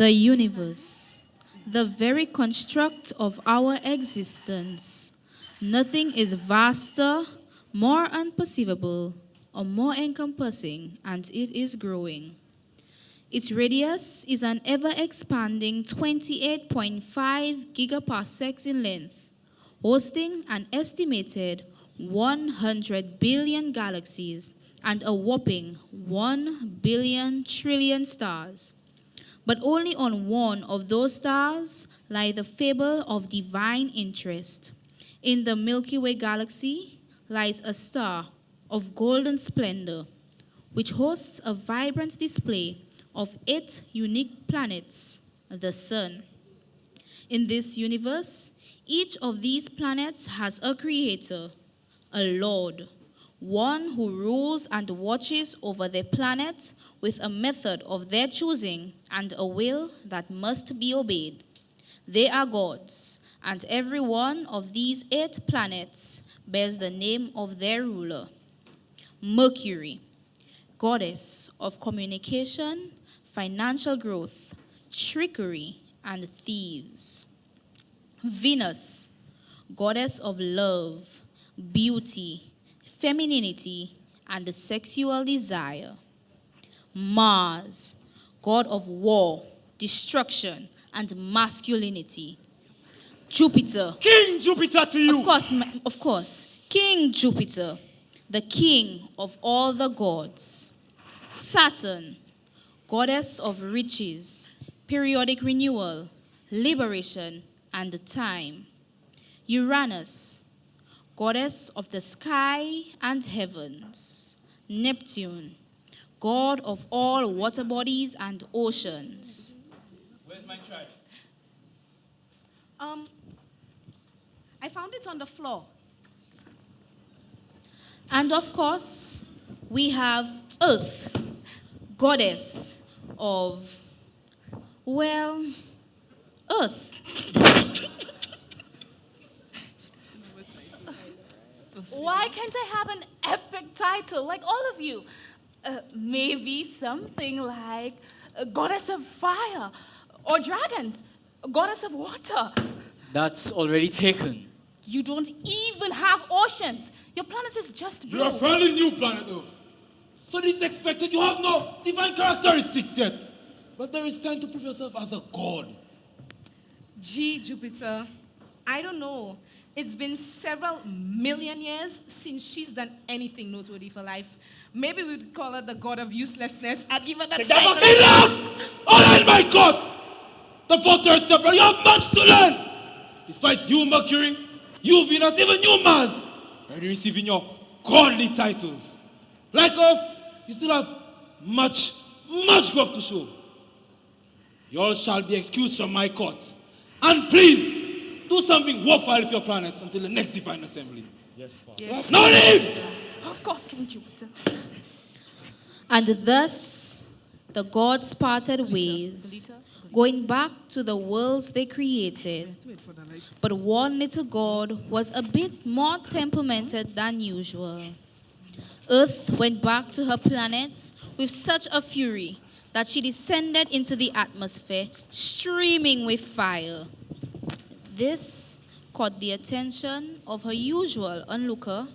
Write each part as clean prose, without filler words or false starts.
The universe, the very construct of our existence. Nothing is vaster, more unperceivable, or more encompassing, and it is growing. Its radius is an ever-expanding 28.5 gigaparsecs in length, hosting an estimated 100 billion galaxies and a whopping 1 billion trillion stars. But only on one of those stars lie the fable of divine interest. In the Milky Way galaxy lies a star of golden splendor, which hosts a vibrant display of 8 unique planets, the Sun. In this universe, each of these planets has a creator, a lord, one who rules and watches over their planet with a method of their choosing and a will that must be obeyed. They are gods, and every one of these 8 planets bears the name of their ruler. Mercury, goddess of communication, financial growth, trickery, and thieves. Venus, goddess of love, beauty, femininity, and the sexual desire. Mars, god of war, destruction, and masculinity. Jupiter. King Jupiter to you. Of course. King Jupiter, the king of all the gods. Saturn, goddess of riches, periodic renewal, liberation, and time. Uranus, goddess of the sky and heavens. Neptune, god of all water bodies and oceans. Where's my chart? I found it on the floor. And of course, we have Earth, goddess of, well, Earth. Why can't I have an epic title like all of you? Maybe something like Goddess of Fire or Dragons, Goddess of Water. That's already taken. You don't even have oceans. Your planet is just blue. You're a fairly new planet Earth. So this is expected. You have no divine characteristics yet. But there is time to prove yourself as a god. Gee, Jupiter, I don't know. It's been several million years since she's done anything noteworthy for life. Maybe we'd call her the god of uselessness and give her the title. Enough! All right, my god! The Voltaire separate. You have much to learn! Despite you, Mercury, you, Venus, even you, Mars, already receiving your godly titles. Like Earth, you still have much growth to show. You all shall be excused from my court. And please, do something worthwhile with your planets until the next divine assembly. Yes, Father. Yes. Now leave! Of course, King Jupiter. And thus, the gods parted ways, going back to the worlds they created. But one little god was a bit more temperamented than usual. Earth went back to her planet with such a fury that she descended into the atmosphere, streaming with fire. This caught the attention of her usual onlooker,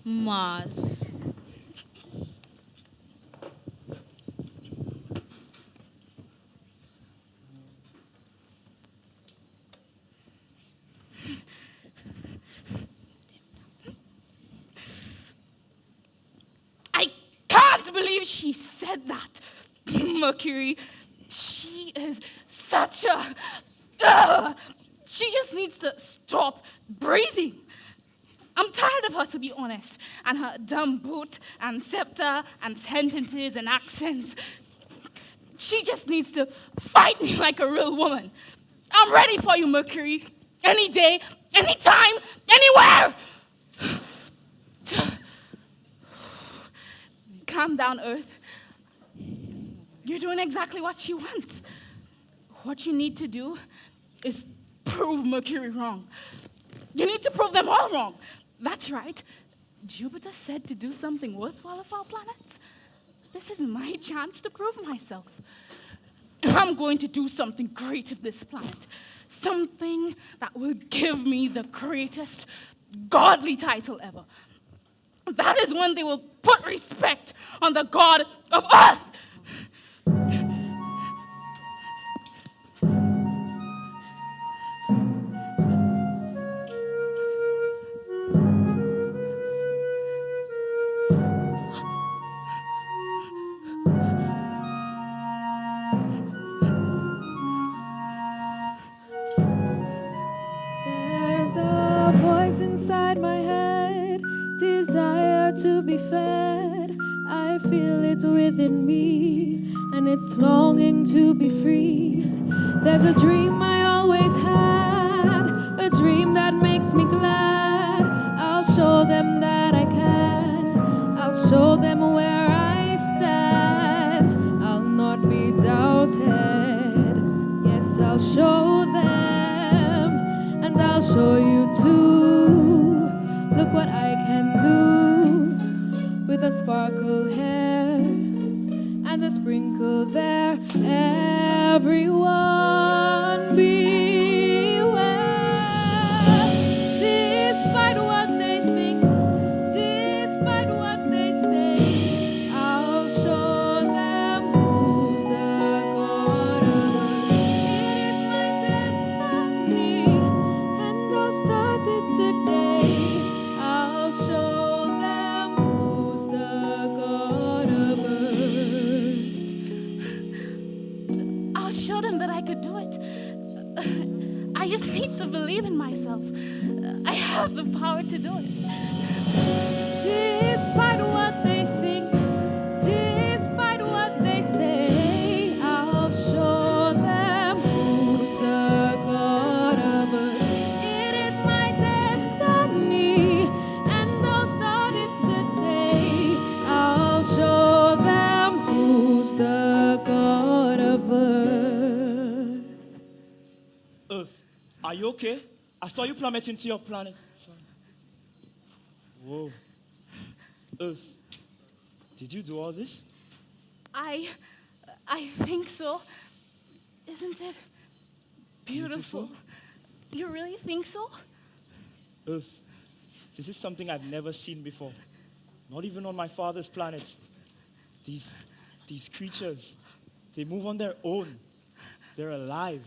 Mars. I can't believe she said that. Mercury, she is such a... she just needs to stop breathing. I'm tired of her, to be honest, and her dumb boot and scepter and sentences and accents. She just needs to fight me like a real woman. I'm ready for you, Mercury. Any day, anytime, anywhere. Calm down, Earth. You're doing exactly what she wants. What you need to do is prove Mercury wrong. You need to prove them all wrong. That's right. Jupiter said to do something worthwhile of our planets. This is my chance to prove myself. I'm going to do something great with this planet. Something that will give me the greatest godly title ever. That is when they will put respect on the God of Earth. There's a voice inside my head, desire to be fed. I feel it within me, and it's longing to be freed. There's a dream I always had, a dream that makes me glad. I'll show them that I can, I'll show them where I stand. I'll not be doubted, yes, I'll show them, and I'll show you too. Look what I can do with a sparkle here and a sprinkle there. Everyone beware. Despite what they think, despite what they say, I'll show them who's the God of Earth. It is my destiny, and I'll start it today. I'll show them who's the God of Earth. I'll show them that I could do it. I just need to believe in myself. I have the power to do it. Despite what they think, despite what they say, I'll show them who's the God of Earth. It is my destiny, and I'll start it today. I'll show them who's the God of Earth. Earth, are you okay? I saw you plummet into your planet. Sorry. Whoa. Earth, did you do all this? I think so. Isn't it beautiful? You really think so? Earth, this is something I've never seen before. Not even on my father's planet. These creatures, they move on their own. They're alive.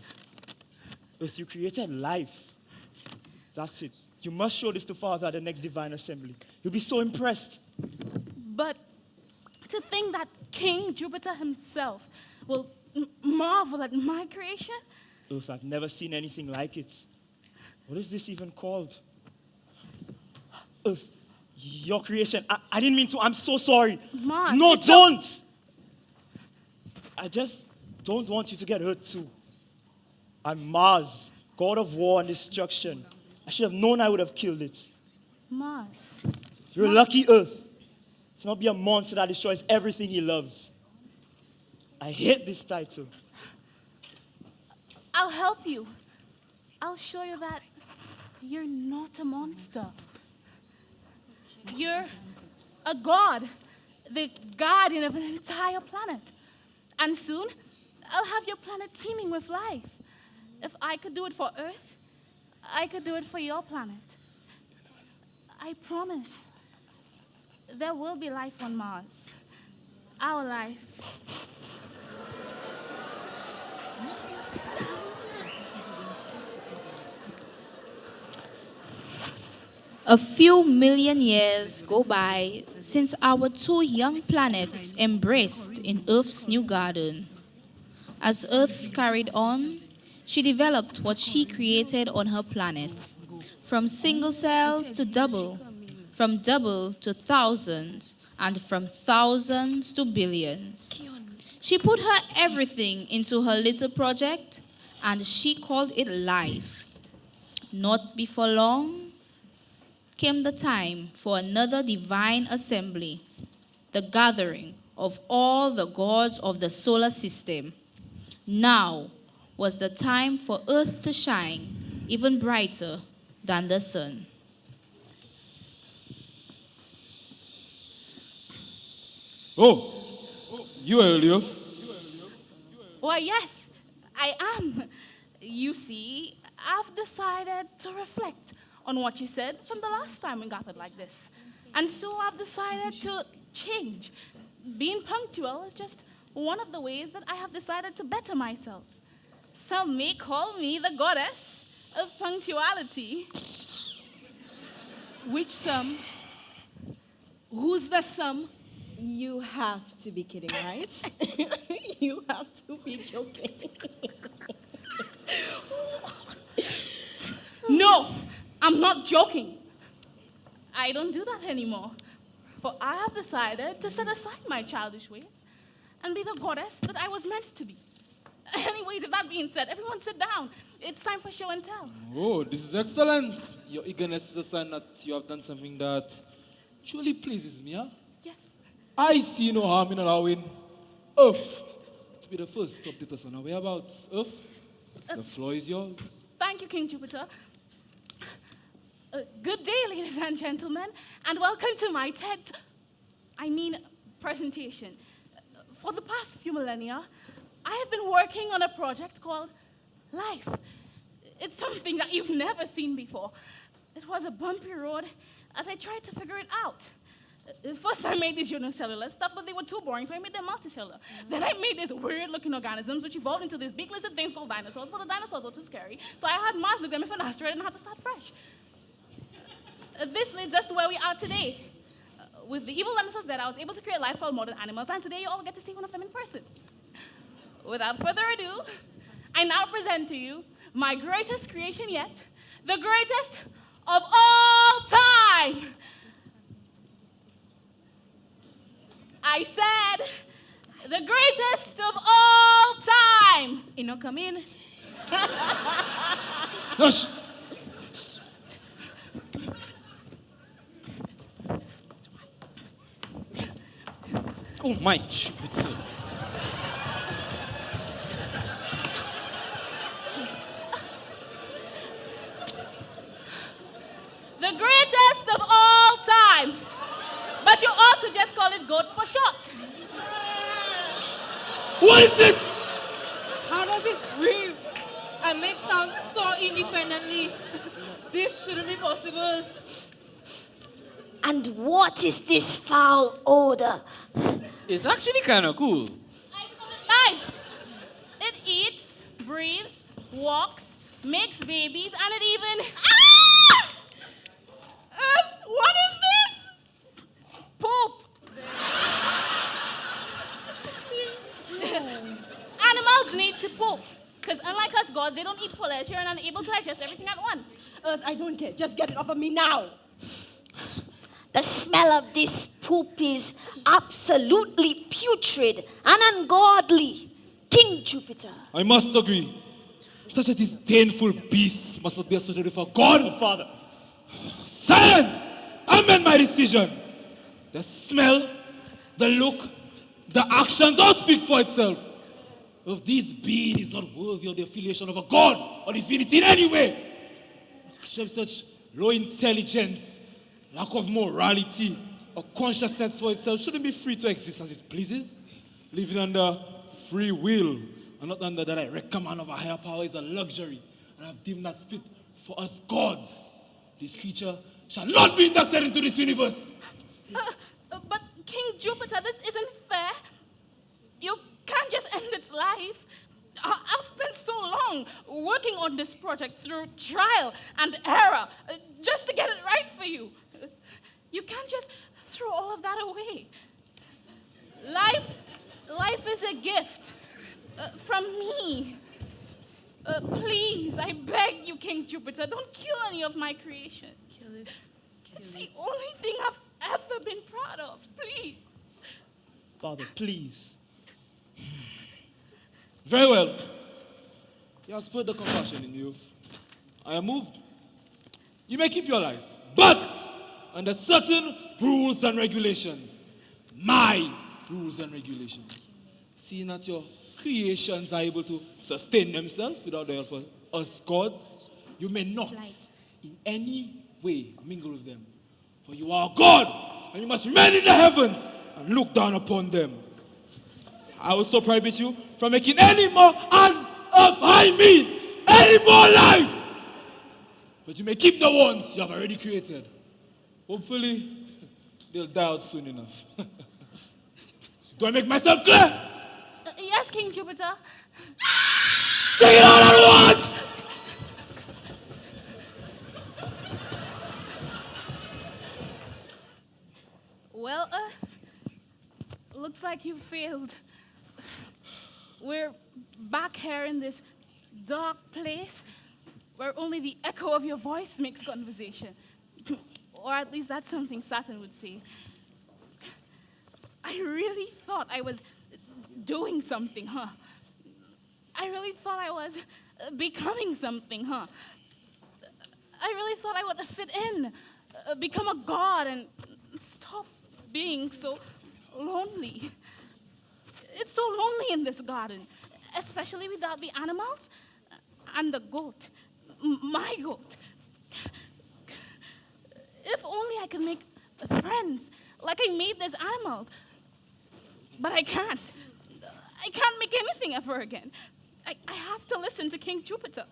Earth, you created life. That's it. You must show this to Father at the next divine assembly. He'll be so impressed. But to think that King Jupiter himself will marvel at my creation? Earth, I've never seen anything like it. What is this even called? Earth, your creation. I didn't mean to. I'm so sorry. Mars, No, it's don't! I just don't want you to get hurt too. I'm Mars, god of war and destruction. I should have known I would have killed it. Mars. You're a lucky Earth to not be a monster that destroys everything he loves. I hate this title. I'll help you. I'll show you that you're not a monster. You're a god, the guardian of an entire planet. And soon, I'll have your planet teeming with life. If I could do it for Earth, I could do it for your planet. I promise. There will be life on Mars. Our life. A few million years go by since our two young planets embraced in Earth's new garden. As Earth carried on, she developed what she created on her planet, from single cells to double, from double to thousands, and from thousands to billions. She put her everything into her little project, and she called it life. Not before long came the time for another divine assembly, the gathering of all the gods of the solar system. Now was the time for Earth to shine even brighter than the sun. Oh, you earlier. Why, yes, I am. You see, I've decided to reflect on what you said from the last time we gathered like this. And so I've decided to change. Being punctual is just one of the ways that I have decided to better myself. Some may call me the goddess of punctuality. Which some? Who's the some? You have to be kidding, right? You have to be joking. No, I'm not joking. I don't do that anymore. For I have decided to set aside my childish ways and be the goddess that I was meant to be. Anyways, with that being said, everyone sit down. It's time for show and tell. Oh, this is excellent. Your eagerness is a sign that you have done something that truly pleases me, huh? Yes. I see no harm in allowing Earth to be the first to update us on our whereabouts. Earth, the floor is yours. Thank you, King Jupiter. Good day, ladies and gentlemen, and welcome to my presentation. For the past few millennia, I have been working on a project called Life. It's something that you've never seen before. It was a bumpy road as I tried to figure it out. First, I made these unicellular stuff, but they were too boring, so I made them multicellular. Then I made these weird-looking organisms, which evolved into these big lizard things called dinosaurs, but the dinosaurs were too scary, so I had mastered them if an asteroid and had to start fresh. This leads us to where we are today. With the evil dinosaurs dead, I was able to create life called modern animals, and today you all get to see one of them in person. Without further ado, I now present to you my greatest creation yet, the greatest of all time. I said, the greatest of all time. You know, come in. Hush! Oh my Jupiter. The greatest of all time. But you all could just call it GOAT for short. What is this? How does it breathe and make sounds so independently? This shouldn't be possible. And what is this foul odor? It's actually kind of cool. I call it life. It eats, breathes, walks, makes babies, and it even... Ah! What is this? Poop. Animals need to poop. Because unlike us gods, they don't eat for leisure and are unable to digest everything at once. Earth, I don't care. Just get it off of me now. The smell of this poop is absolutely putrid and ungodly. King Jupiter. I must agree. Such a disdainful beast must not be associated with a god. Father. Silence! I amend my decision. The smell, the look, the actions all speak for itself. If this being is not worthy of the affiliation of a god or divinity in any way, such low intelligence, lack of morality, or consciousness for itself shouldn't be free to exist as it pleases. Living under free will and not under the direct command of a higher power is a luxury, and I've deemed that fit for us gods. This creature shall not be inducted into this universe. But King Jupiter, this isn't fair. You can't just end its life. I've spent so long working on this project through trial and error just to get it right for you. You can't just throw all of that away. Life is a gift from me. Please, I beg you, King Jupiter, don't kill any of my creations. It's the only thing I've ever been proud of. Please. Father, please. Very well. You have spurred the compassion in you. I am moved. You may keep your life, but under certain rules and regulations. My rules and regulations. Seeing that your creations are able to sustain themselves without the help of us gods, you may not in any way mingle with them. For you are God, and you must remain in the heavens and look down upon them. I will so prohibit you from making any more and any more life. But you may keep the ones you have already created. Hopefully, they'll die out soon enough. Do I make myself clear? Yes, King Jupiter. Take it all at once! Well, looks like you failed. We're back here in this dark place where only the echo of your voice makes conversation. Or at least that's something Saturn would say. I really thought I was doing something, huh? I really thought I was becoming something, huh? I really thought I would fit in, become a god, and stop being so lonely. It's so lonely in this garden, especially without the animals and the goat, my goat. If only I could make friends like I made these animals. But I can't. I can't make anything ever again. I have to listen to King Jupiter.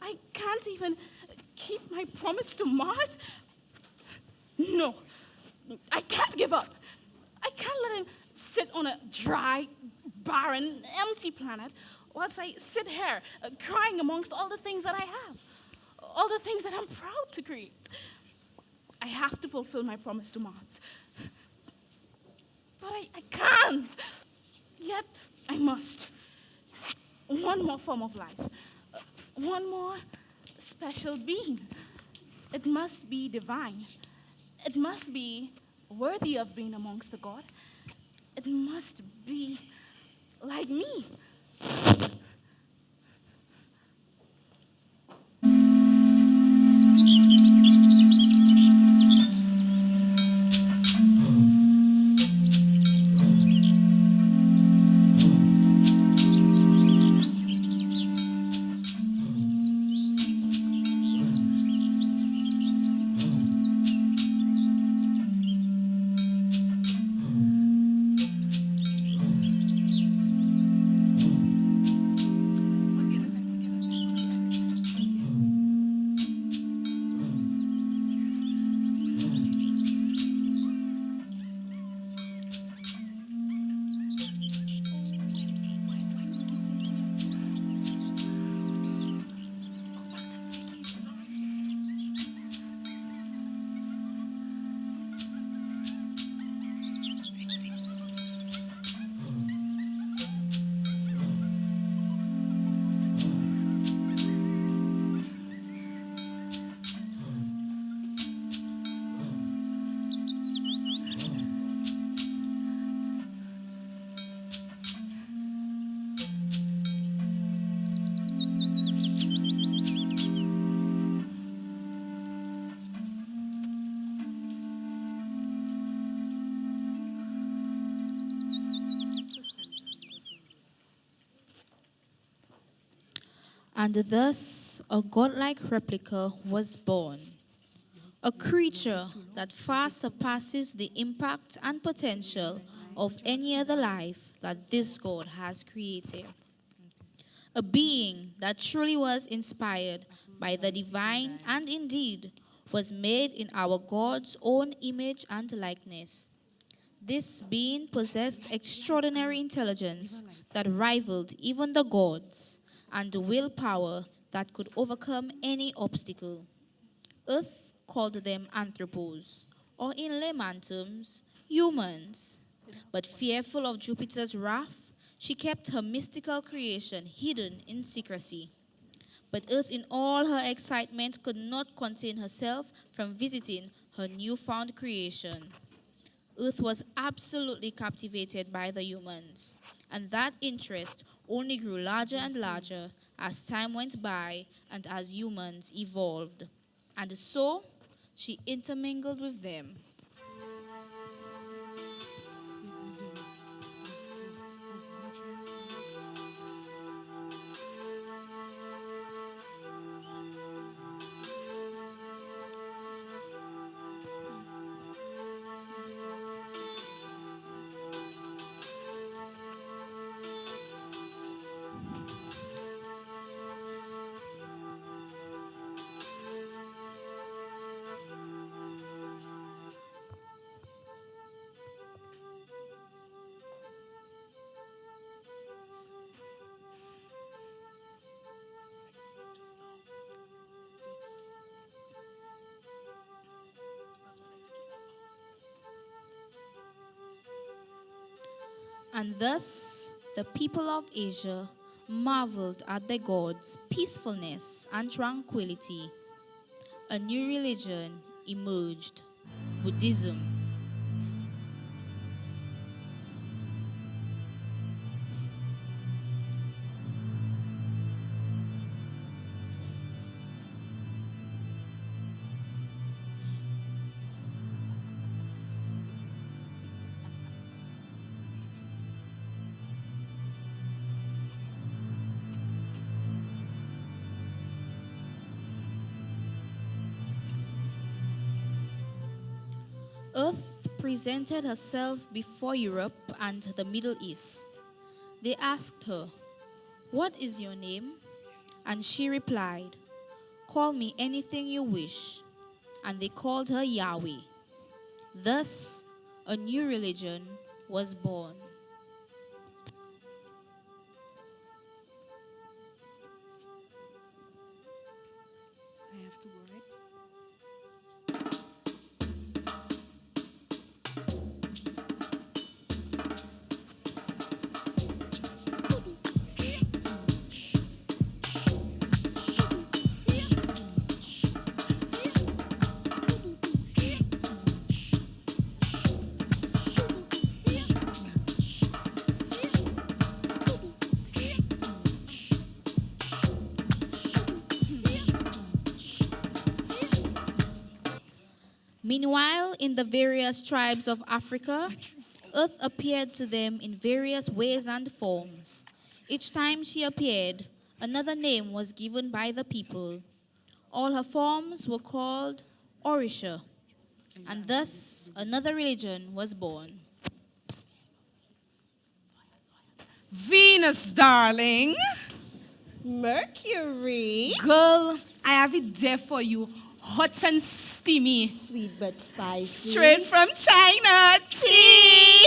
I can't even keep my promise to Mars. No, I can't give up. I can't let him sit on a dry, barren, empty planet whilst I sit here crying amongst all the things that I have, all the things that I'm proud to create. I have to fulfill my promise to Mars. But I can't. Yet I must. One more form of life. One more special being. It must be divine. It must be worthy of being amongst the gods. It must be like me. And thus a godlike replica was born, a creature that far surpasses the impact and potential of any other life that this God has created. A being that truly was inspired by the divine and indeed was made in our God's own image and likeness. This being possessed extraordinary intelligence that rivaled even the gods and the willpower that could overcome any obstacle. Earth called them anthropos, or in layman terms, humans. But fearful of Jupiter's wrath, she kept her mystical creation hidden in secrecy. But Earth, in all her excitement, could not contain herself from visiting her newfound creation. Earth was absolutely captivated by the humans, and that interest only grew larger and larger as time went by and as humans evolved. And so, she intermingled with them. And thus the people of Asia marveled at the gods' peacefulness and tranquility. A new religion emerged, Buddhism. Earth presented herself before Europe and the Middle East. They asked her, "What is your name?" And she replied, "Call me anything you wish." And they called her Yahweh. Thus, a new religion was born. I have to go, right? Meanwhile, in the various tribes of Africa, Earth appeared to them in various ways and forms. Each time she appeared, another name was given by the people. All her forms were called Orisha, and thus another religion was born. Venus, darling. Mercury. Girl, I have it there for you. Hot and steamy. Sweet but spicy. Straight from China. Tea.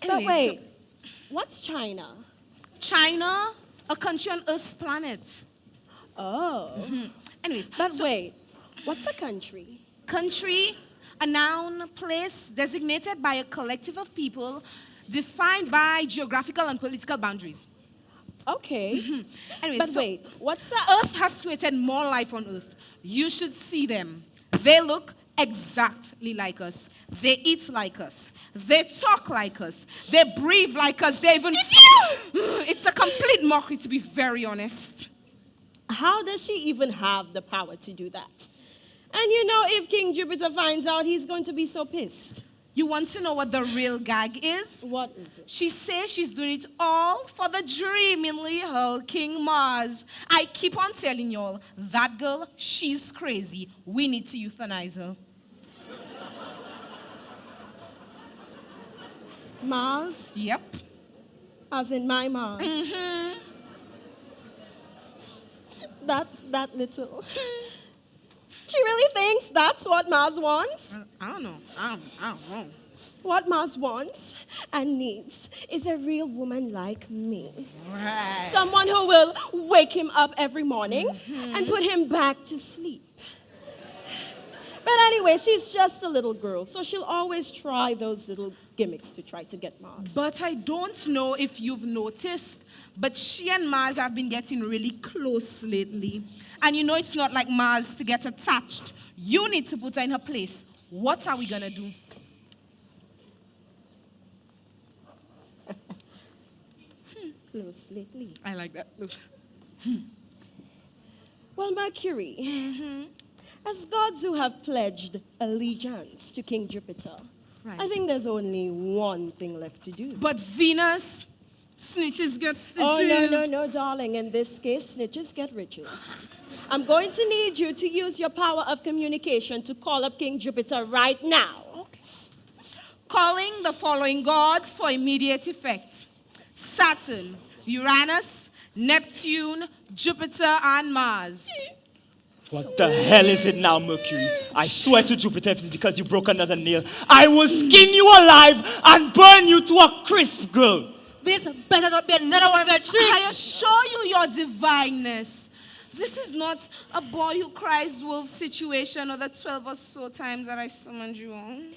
But wait, what's China? China, a country on Earth's planet. Oh. Anyways, But wait, what's a country? country, a noun, place designated by a collective of people defined by geographical and political boundaries. Okay. Anyways, But so wait, what's a... Earth has created more life on Earth. You should see them. They look exactly like us. They eat like us. They talk like us. They breathe like us. They even... It's a complete mockery, to be very honest. How does she even have the power to do that? And you know, if King Jupiter finds out, he's going to be so pissed. You want to know what the real gag is? What is it? She says she's doing it all for the dreamingly whole King Mars. I keep on telling y'all, that girl, she's crazy. We need to euthanize her. Mars? Yep. As in my Mars. Mm-hmm. That little. She really thinks that's what Mars wants? I don't know. I don't know. What Mars wants and needs is a real woman like me. Right. Someone who will wake him up every morning and put him back to sleep. But anyway, she's just a little girl, so she'll always try those little gimmicks to try to get Mars. But I don't know if you've noticed, but she and Mars have been getting really close lately. And you know it's not like Mars to get attached. You need to put her in her place. What are we going to do? Close lately. I like that. Look. Well, Mercury, as gods who have pledged allegiance to King Jupiter, Right. I think there's only one thing left to do. But Venus, snitches get stitches. Oh, no, darling. In this case, snitches get riches. I'm going to need you to use your power of communication to call up King Jupiter right now. Okay. Calling the following gods for immediate effect: Saturn, Uranus, Neptune, Jupiter, and Mars. What the hell is it now, Mercury? I swear to Jupiter, if it's because you broke another nail, I will skin you alive and burn you to a crisp, girl. This better not be another one of your tricks. I assure you, your divineness, this is not a boy who cries wolf situation or the 12 or so times that I summoned you on.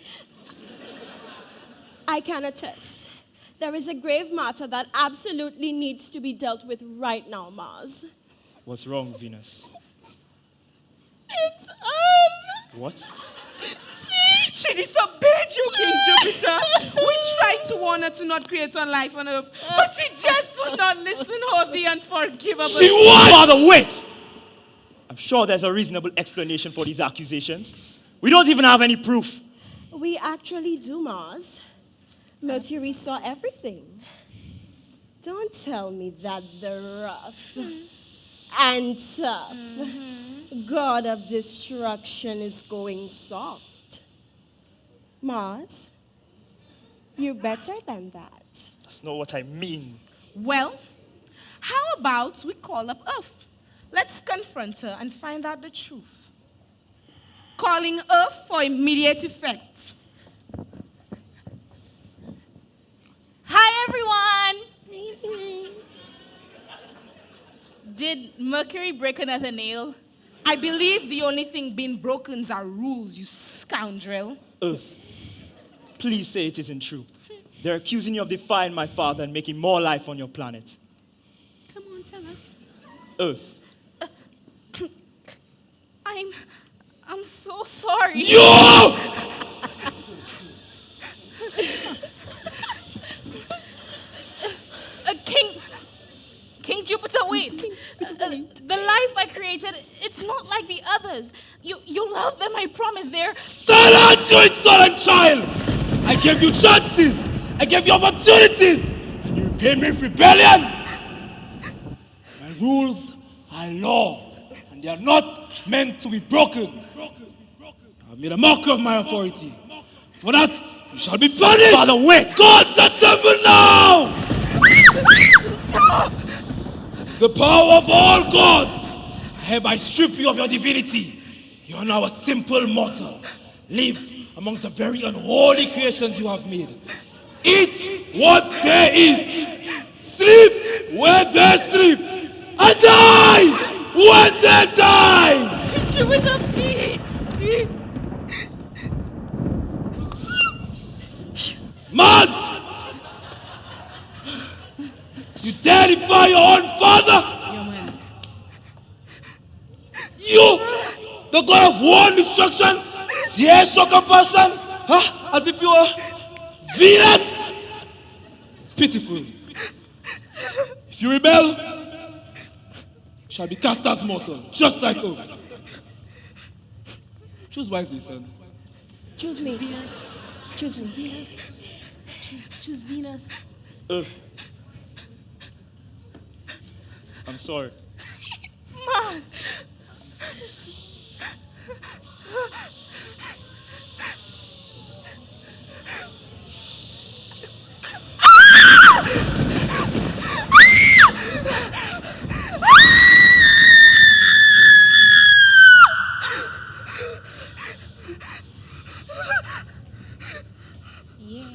I can attest. There is a grave matter that absolutely needs to be dealt with right now, Mars. What's wrong, Venus? It's Earth. What? She disobeyed you, King Jupiter. We tried to warn her to not create on life on Earth, but she just would not listen, holy and forgivable. She what? Father, wait! I'm sure there's a reasonable explanation for these accusations. We don't even have any proof. We actually do, Mars. Mercury saw everything. Don't tell me that the rough and tough god of destruction is going soft. Mars, you're better than that. That's not what I mean. Well, how about we call up Earth? Let's confront her and find out the truth. Calling Earth for immediate effect. Hi, everyone. Did Mercury break another nail? I believe the only thing being broken are rules, you scoundrel. Earth, please say it isn't true. They're accusing you of defying my father and making more life on your planet. Come on, tell us. Earth. I'm so sorry. You! King Jupiter, wait. The life I created, it's not like the others. You love them, I promise. They're... Silence, you insolent child! I gave you chances! I gave you opportunities! And you repaid me with rebellion! My rules are law, and they are not meant to be broken. I've made a mockery of my authority. For that, you shall be punished! Father, wait! Gods assemble now! The power of all gods! I hereby strip you of your divinity. You are now a simple mortal. Live amongst the very unholy creations you have made. Eat what they eat. Sleep where they sleep. And die when they die! Jupiter, Mars! You dare defy your own father? You, the god of war and destruction, tears your compassion, as if you were Venus? Pitiful. If you rebel, you shall be cast as mortal, just like Earth. Choose wisely, son. Choose me. Venus. Choose me. Venus. Choose Venus. Earth. I'm sorry. Mars. Yeah.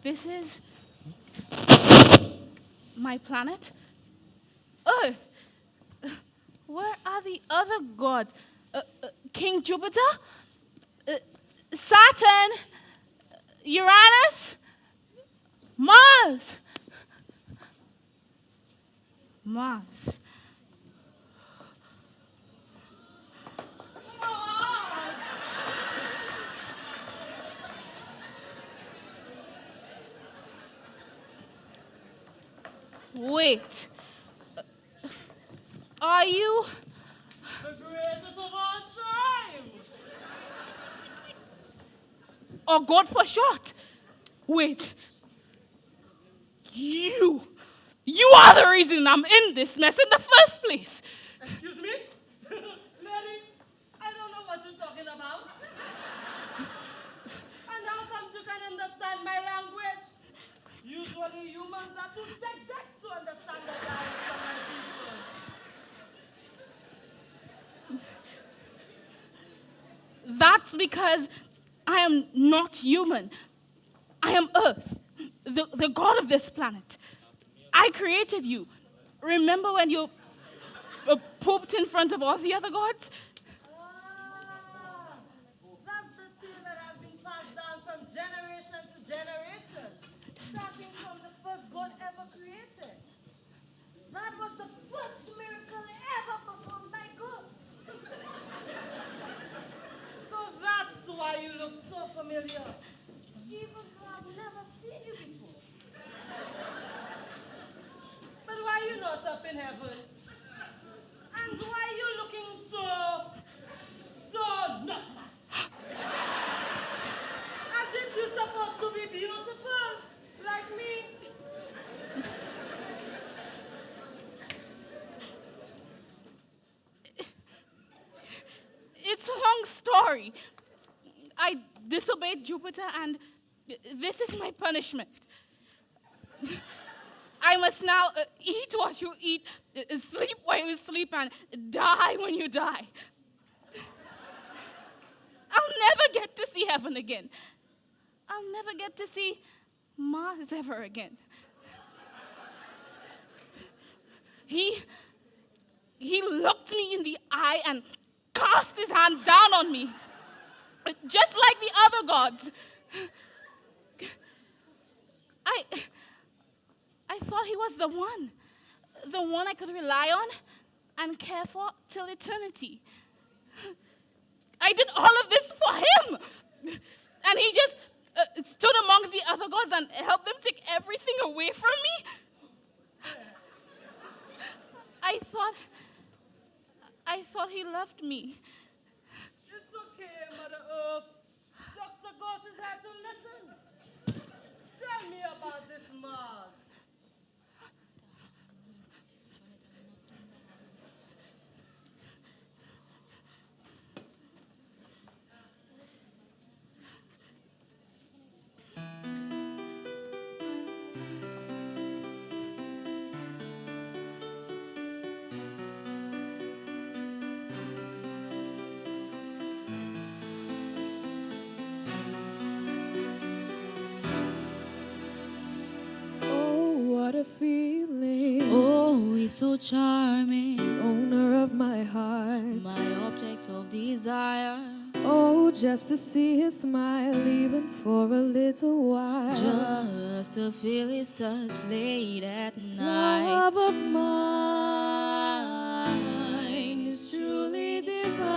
This is my planet, Earth. Where are the other gods? King Jupiter? Saturn? Uranus? Mars? Mars. Wait. Are you... The greatest of all time! or God for short? Wait. You are the reason I'm in this mess in the first place. Excuse me? Lady, I don't know what you're talking about. And how come you can understand my language? Usually humans are too dead to understand the language of my people. That's because I am not human. I am Earth, the god of this planet. I created you. Remember when you pooped in front of all the other gods? Ah, that's the thing that I've up in heaven. And why are you looking so nutless? As if you're supposed to be beautiful, like me. It's a long story. I disobeyed Jupiter, and this is my punishment. I must now eat what you eat, sleep when you sleep, and die when you die. I'll never get to see heaven again. I'll never get to see Mars ever again. He looked me in the eye and cast his hand down on me, just like the other gods. I thought he was the one I could rely on and care for till eternity. I did all of this for him, and he just stood amongst the other gods and helped them take everything away from me. I thought he loved me. It's okay, Mother Earth. Dr. Gautis had to listen. Tell me about this Mars. What a feeling, Oh, he's so charming, owner of my heart. my object of desire. Oh, just to see his smile, even for a little while. Just to feel his touch late at This night. love of mine is truly divine.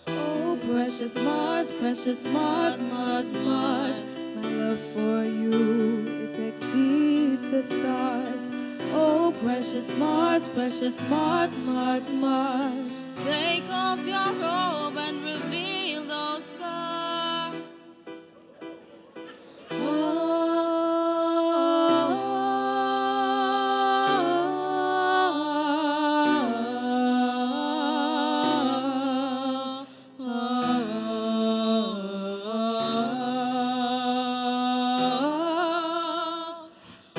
Oh, precious Mars, precious Mars, Mars, Mars. My love for you, it exceeds the stars. Oh, precious Mars, precious Mars, Mars, Mars. Take off your robe and reveal those scars.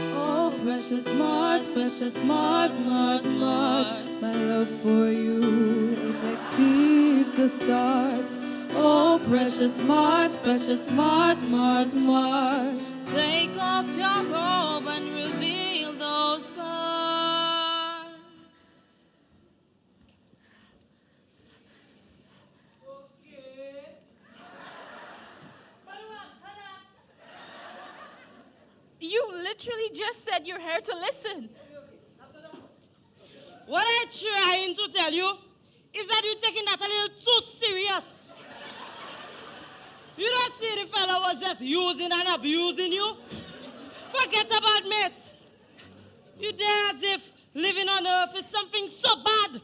Oh, precious Mars, precious Mars, Mars, Mars. My love for you, it exceeds the stars. Oh, precious Mars, precious Mars, Mars, Mars. Take off your robe and reveal those scars. Okay. But what's that? You literally just said you're here to listen. What I'm trying to tell you is that you're taking that a little too serious. You don't see the fellow was just using and abusing you? Forget about mates. You there as if living on earth is something so bad.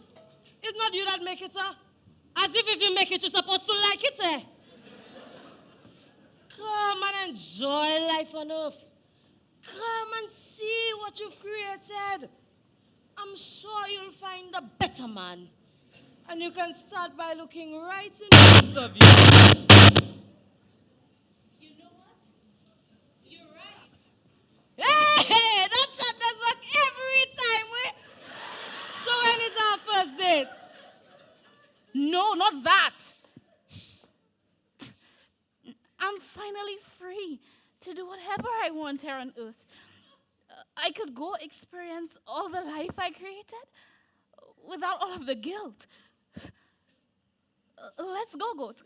It's not you that make it, sir. As if you make it, you're supposed to like it, eh? Come and enjoy life on earth. Come and see what you've created. I'm sure you'll find a better man. And you can start by looking right in front of you. You know what? You're right. Hey, that shot does work every time, we. So when is our first date? No, not that. I'm finally free to do whatever I want here on Earth. I could go experience all the life I created without all of the guilt. Let's go, goat.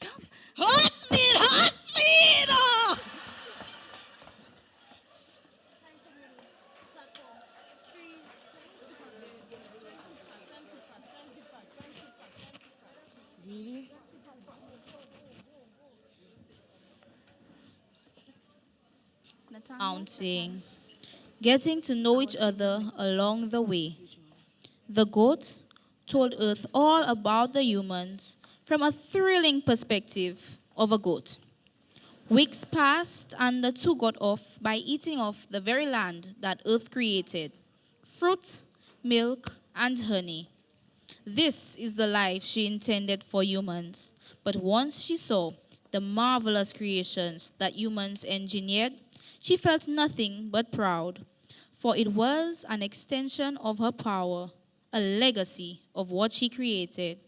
Come. Hot speed, hot speed! Oh! Really? Now counting, getting to know each other along the way. The goat told Earth all about the humans from a thrilling perspective of a goat. Weeks passed, and the two got off by eating off the very land that Earth created: fruit, milk, and honey. This is the life she intended for humans. But once she saw the marvelous creations that humans engineered, she felt nothing but proud, for it was an extension of her power, a legacy of what she created.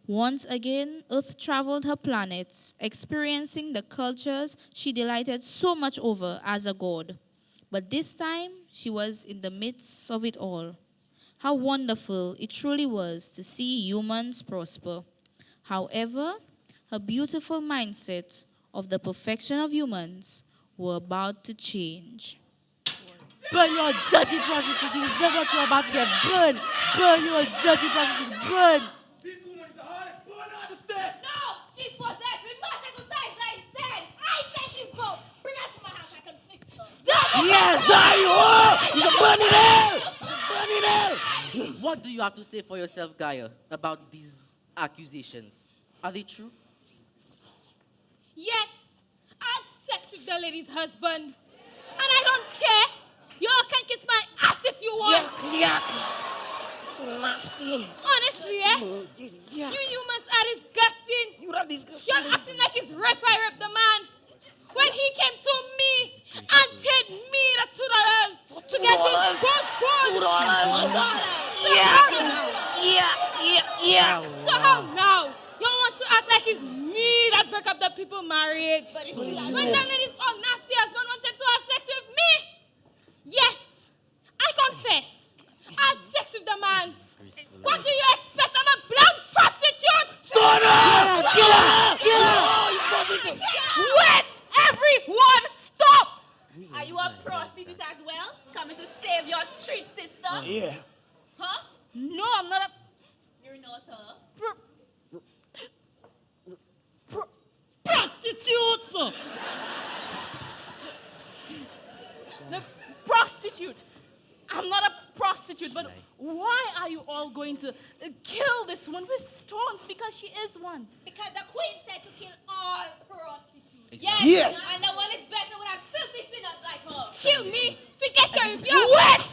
Once again, Earth traveled her planets, experiencing the cultures she delighted so much over as a god. But this time, she was in the midst of it all. How wonderful it truly was to see humans prosper. However, her beautiful mindset of the perfection of humans were about to change. Burn your dirty prostitute. You deserve what you're about to get burned. Burn your dirty prostitute. Burn. This woman is a hard born understand. No, she's possessed. We must exercise her instead. I said she's broke. Bring her to my house. I can fix her. Yes, I will. You're burning hell. Burning hell. What do you have to say for yourself, Gaia, about these accusations? Are they true? Yes, I had sex with the lady's husband. And I don't care. You all can kiss my ass if you want. Yuck. So nasty. Honestly, eh? Yeah. You humans are disgusting. You're not disgusting. You're acting like it's rape I raped the man. When he came to me and paid me the $2 to get his both $2. Yeah. So how now? You want to act like it's me that broke up the people's marriage? When that lady's all nasty husband wanted to have sex with me? Yes, I confess. I had sex with the man. What do you expect? I'm a black prostitute! Kill her! Wait! Everyone, stop! Are you a prostitute as well? Coming to save your street sister? Yeah. Huh? No, I'm not a... You're not a... Prostitutes! No, prostitute. I'm not a prostitute, but why are you all going to kill this one with stones? Because she is one. Because the queen said to kill all prostitutes. Yes. And the one is better without filthy sinners like her. Kill me? Forget her if you're wet!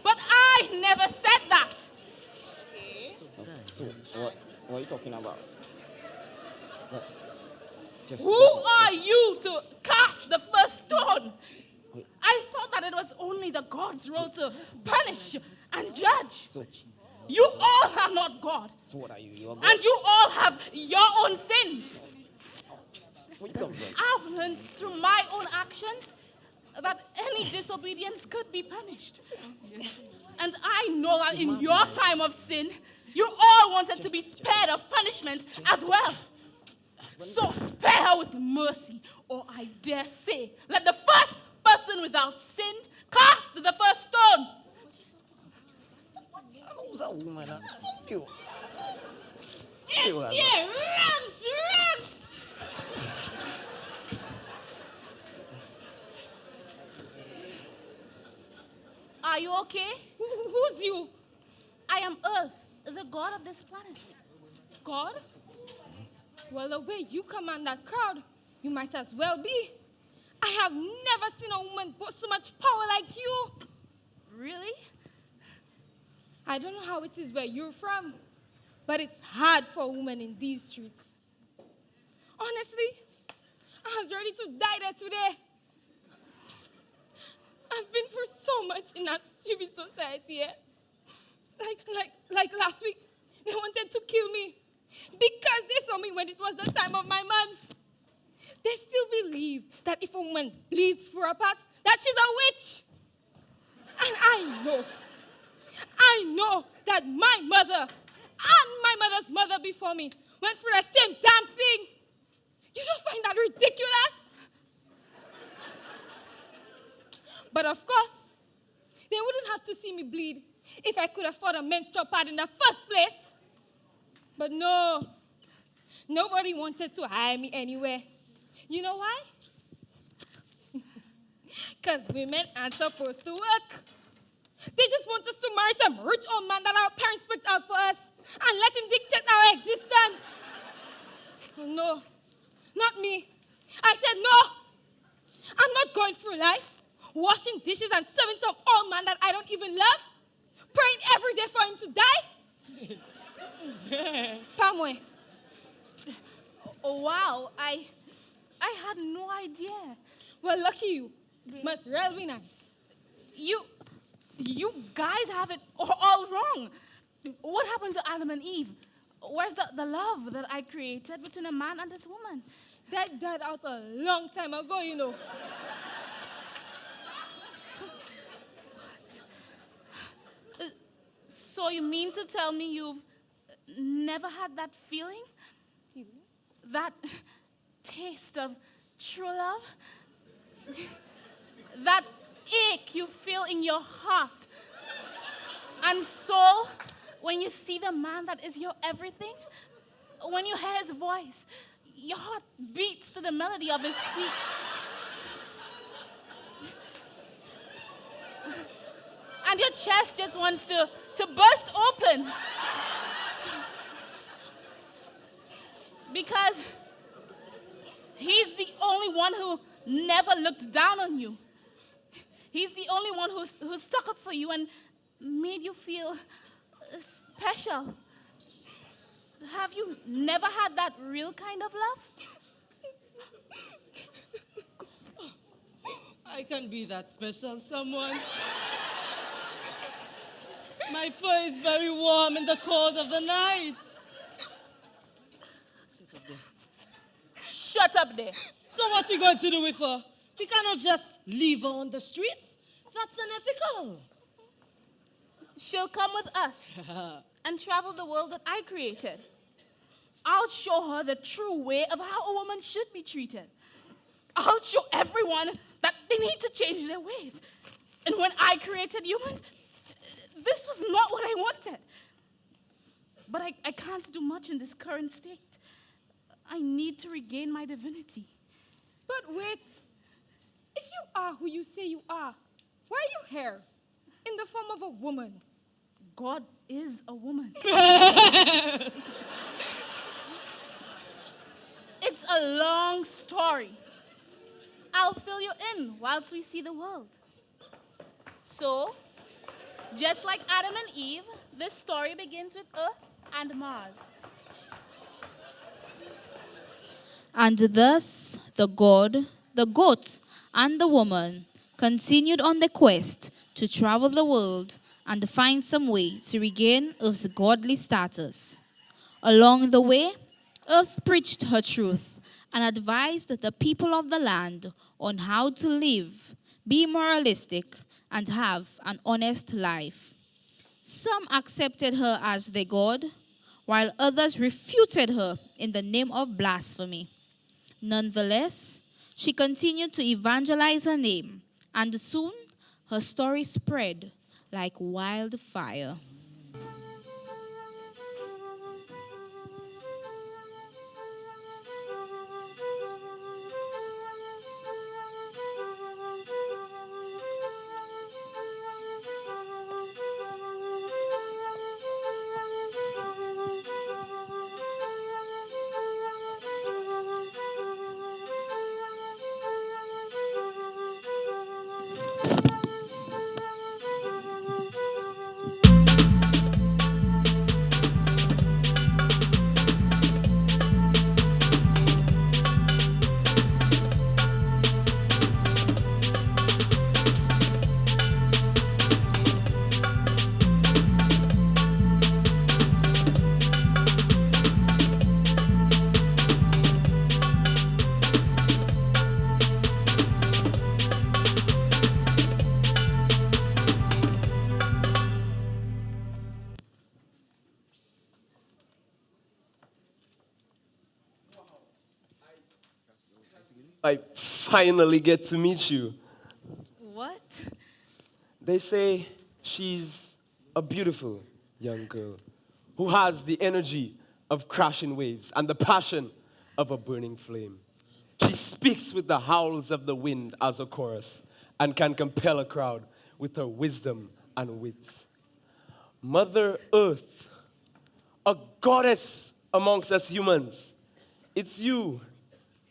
But I never said that. So, what are you talking about? Who are you to cast the first stone? I thought that it was only the God's role to punish and judge. You all are not God. So what are you? You're And you all have your own sins. Where you come from? I've learned through my own actions that any disobedience could be punished. And I know that in your time of sin, you all wanted to be spared of punishment as well. So spare her with mercy, or I dare say, let the first person without sin cast the first stone. Who's that woman? You. Ranks! Are you okay? Who's you? I am Earth, the god of this planet. God? Well, the way you command that crowd, you might as well be. I have never seen a woman boast so much power like you. Really? I don't know how it is where you're from, but it's hard for a woman in these streets. Honestly, I was ready to die there today. I've been through so much in that stupid society. Like last week, they wanted to kill me because they saw me when it was the time of my month. They still believe that if a woman bleeds for a pass, that she's a witch. And I know that my mother and my mother's mother before me went through the same damn thing. You don't find that ridiculous? But of course, they wouldn't have to see me bleed if I could afford a menstrual pad in the first place. But no, nobody wanted to hire me anywhere. You know why? because women aren't supposed to work. They just want us to marry some rich old man that our parents picked out for us and let him dictate our existence. Oh, no, not me. I said no. I'm not going through life washing dishes and serving some old man that I don't even love, praying every day for him to die. Pamwe. Oh, wow, I had no idea. Well, lucky you. Must really be nice. You guys have it all wrong. What happened to Adam and Eve? Where's the love that I created between a man and this woman? That died out a long time ago, you know. So you mean to tell me you've never had that feeling? That taste of true love? That ache you feel in your heart and soul when you see the man that is your everything? When you hear his voice, your heart beats to the melody of his speech. And your chest just wants to burst open. Because he's the only one who never looked down on you. He's the only one who stuck up for you and made you feel special. Have you never had that real kind of love? I can be that special someone. My fur is very warm in the cold of the night. Shut up there. So what are you going to do with her? We cannot just leave her on the streets. That's unethical. She'll come with us and travel the world that I created. I'll show her the true way of how a woman should be treated. I'll show everyone that they need to change their ways. And when I created humans, this was not what I wanted. But I can't do much in this current state. I need to regain my divinity. But wait, if you are who you say you are, why are you here in the form of a woman? God is a woman. It's a long story. I'll fill you in whilst we see the world. So, just like Adam and Eve, this story begins with Earth and Mars. And thus the god, the goat, and the woman continued on the quest to travel the world and find some way to regain Earth's godly status. Along the way, Earth preached her truth and advised the people of the land on how to live, be moralistic, and have an honest life. Some accepted her as their God, while others refuted her in the name of blasphemy. Nonetheless, she continued to evangelize her name, and soon her story spread like wildfire. I finally get to meet you. What? They say she's a beautiful young girl who has the energy of crashing waves and the passion of a burning flame. She speaks with the howls of the wind as a chorus and can compel a crowd with her wisdom and wit. Mother Earth, a goddess amongst us humans. It's you,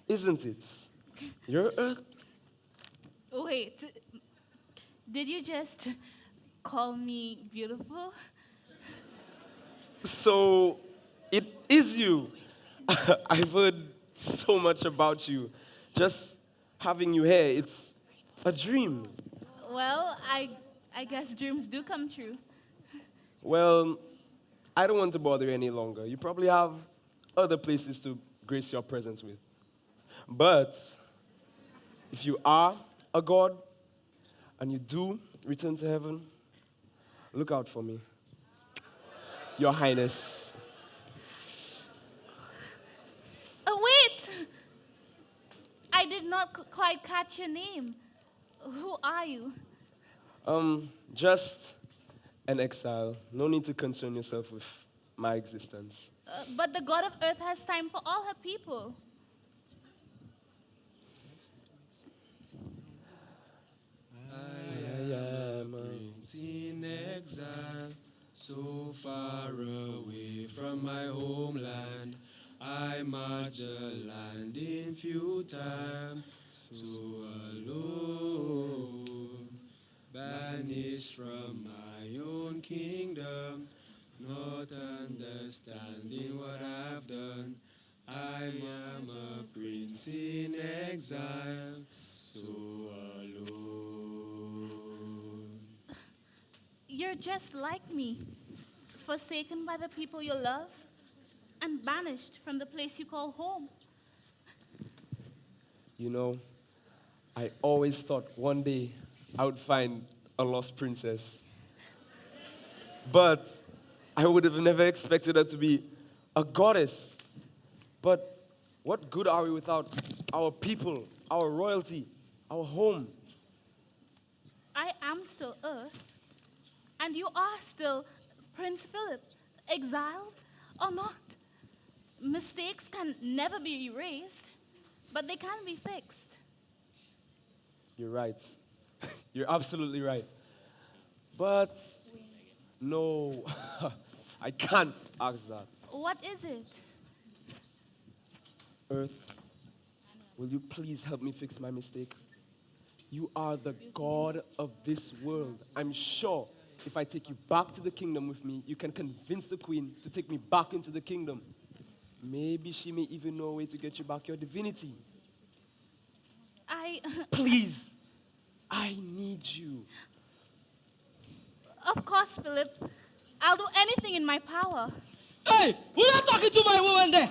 isn't it? Your Earth? Wait, did you just call me beautiful? So, it is you. I've heard so much about you. Just having you here, it's a dream. Well, I guess dreams do come true. Well, I don't want to bother you any longer. You probably have other places to grace your presence with. But if you are a god and you do return to heaven, look out for me, Your Highness. Oh, wait! I did not quite catch your name. Who are you? Just an exile. No need to concern yourself with my existence. But the God of Earth has time for all her people. I am a Prince in exile, so far away from my homeland. I march the land in futile, so alone, banished from my own kingdom, not understanding what I've done. I am a prince in exile, so alone. You're just like me, forsaken by the people you love, and banished from the place you call home. You know, I always thought one day I would find a lost princess. But I would have never expected her to be a goddess. But what good are we without our people, our royalty, our home? I am still Earth, and you are still Prince Philip, exiled or not. Mistakes can never be erased, but they can be fixed. You're right. You're absolutely right. But no, I can't ask that. What is it? Earth, will you please help me fix my mistake? You are the God of this world. I'm sure if I take you back to the kingdom with me, you can convince the queen to take me back into the kingdom. Maybe she may even know a way to get you back your divinity. Please, I need you. Of course, Philip. I'll do anything in my power. Hey, who are you talking to my woman there?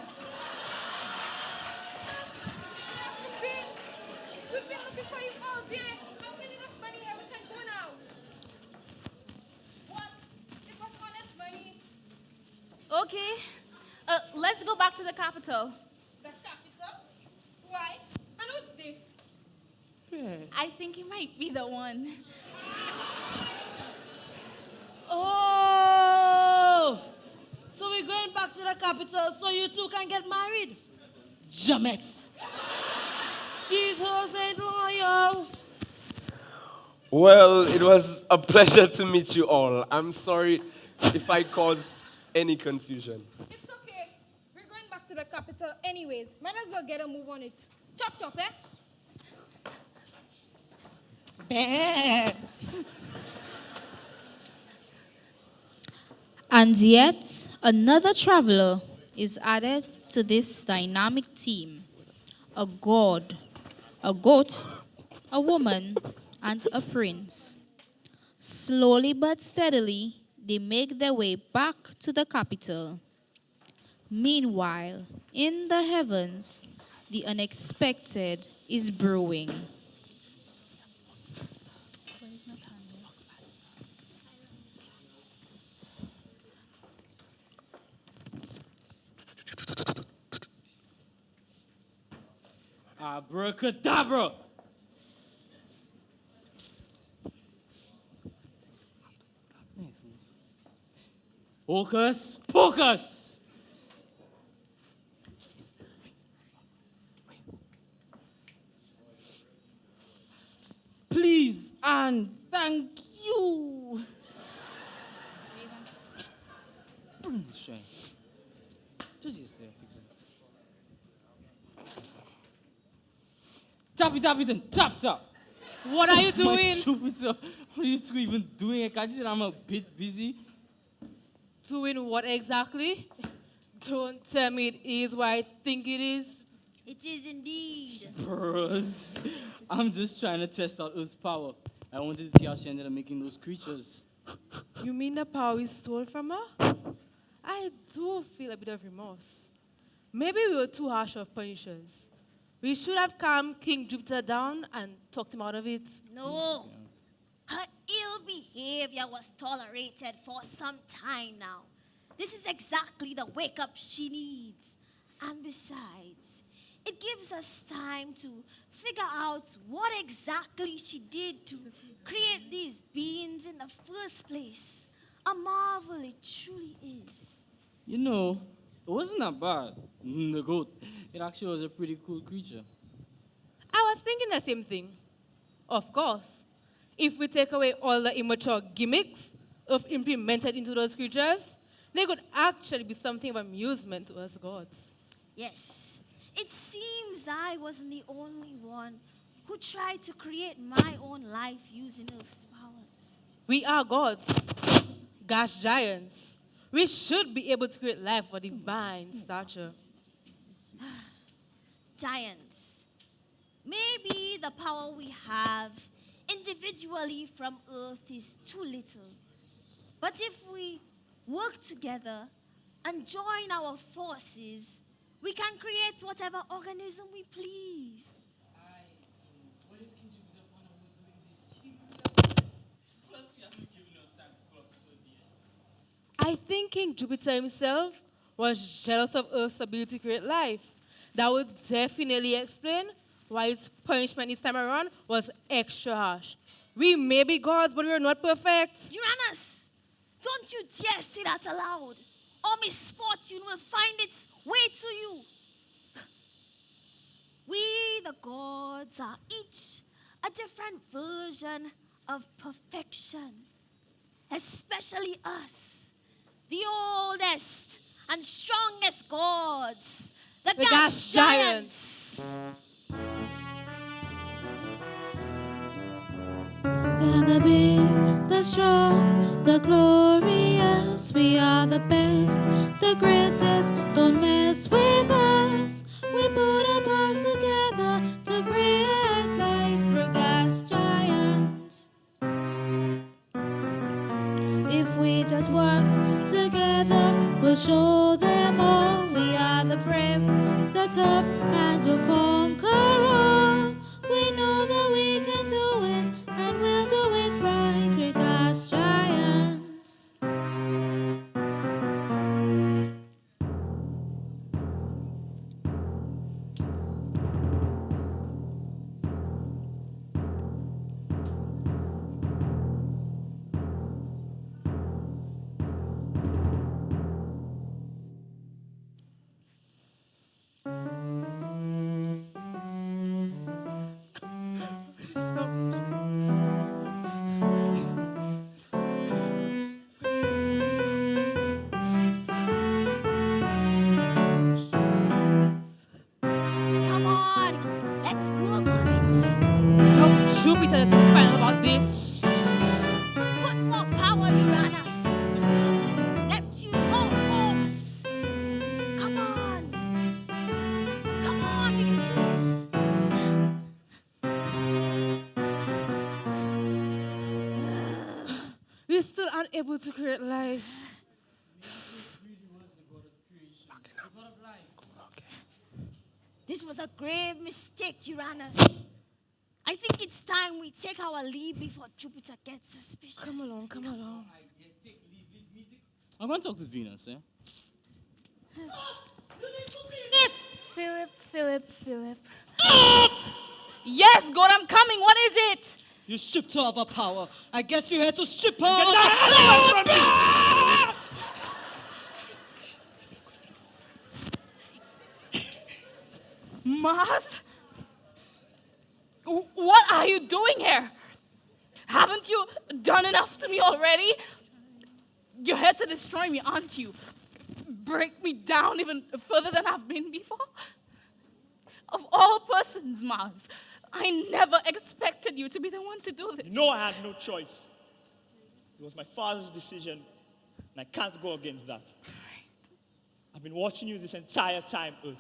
We've been looking for you all day. How many enough money have we can go now? What? It was honest money. Okay. Let's go back to the capital. The capital? Why? And who's this? I think you might be the one. Oh! So we're going back to the capital so you two can get married? Jamex. These hoes ain't loyal. Well, it was a pleasure to meet you all. I'm sorry if I caused any confusion. It's okay. We're going back to the capital anyways. Might as well get a move on it. Chop chop, eh? And yet, another traveler is added to this dynamic team. A god, a goat, a woman, and a prince. Slowly but steadily, they make their way back to the capital. Meanwhile, in the heavens, the unexpected is brewing. Abracadabra! Hocus pocus! Please man. Thank you. Shine. Just yesterday, fix it. Tap it then. Tap. What are you My doing? Jupiter, what are you two even doing? Can't you see that I'm a bit busy? Doing what exactly? Don't tell me it is what I think it is. It is indeed. Bros, I'm just trying to test out Earth's power. I wanted to see how she ended up making those creatures. You mean the power we stole from her? I do feel a bit of remorse. Maybe we were too harsh of punishers. We should have calmed King Jupiter down and talked him out of it. No. Her ill behavior was tolerated for some time now. This is exactly the wake up she needs. And besides, it gives us time to figure out what exactly she did to create these beings in the first place. A marvel it truly is. You know, it wasn't that bad. The goat. It actually was a pretty cool creature. I was thinking the same thing. Of course, if we take away all the immature gimmicks of implemented into those creatures, they could actually be something of amusement to us gods. Yes, it seems I wasn't the only one who tried to create my own life using Earth's powers. We are gods, gas giants. We should be able to create life of divine stature. Giants. Maybe the power we have individually from Earth is too little. But if we work together and join our forces, we can create whatever organism we please. I think King Jupiter himself was jealous of Earth's ability to create life. That would definitely explain why his punishment this time around was extra harsh. We may be gods, but we're not perfect. Uranus, don't you dare say that aloud, or misfortune will find its way to you. We, the gods, are each a different version of perfection, especially us. The oldest and strongest gods, the gas giants. We are the big, the strong, the glorious. We are the best, the greatest. Don't mess with us. We put our paws together to create life for gas giants. If we just work together, we'll show them all. We are the brave, the tough, and we'll conquer all. We know that we can do it, and we'll do it right. We're gas giants. Come on, let's work on it. I hope Jupiter doesn't find out about this. Put more power, Uranus. Neptune, more force. Come on. Come on, we can do this. We're still unable to create life. This was a grave mistake, Uranus. I think it's time we take our leave before Jupiter gets suspicious. Come along, come along. I'm going to talk to Venus, eh? Philip. Yes, God, I'm coming. What is it? You stripped her of her power. I guess you had to strip her. Get the hell away from me! Mars? What are you doing here? Haven't you done enough to me already? You're here to destroy me, aren't you? Break me down even further than I've been before? Of all persons, Mars, I never expected you to be the one to do this. No, I had no choice. It was my father's decision, and I can't go against that. I've been watching you this entire time, Earth,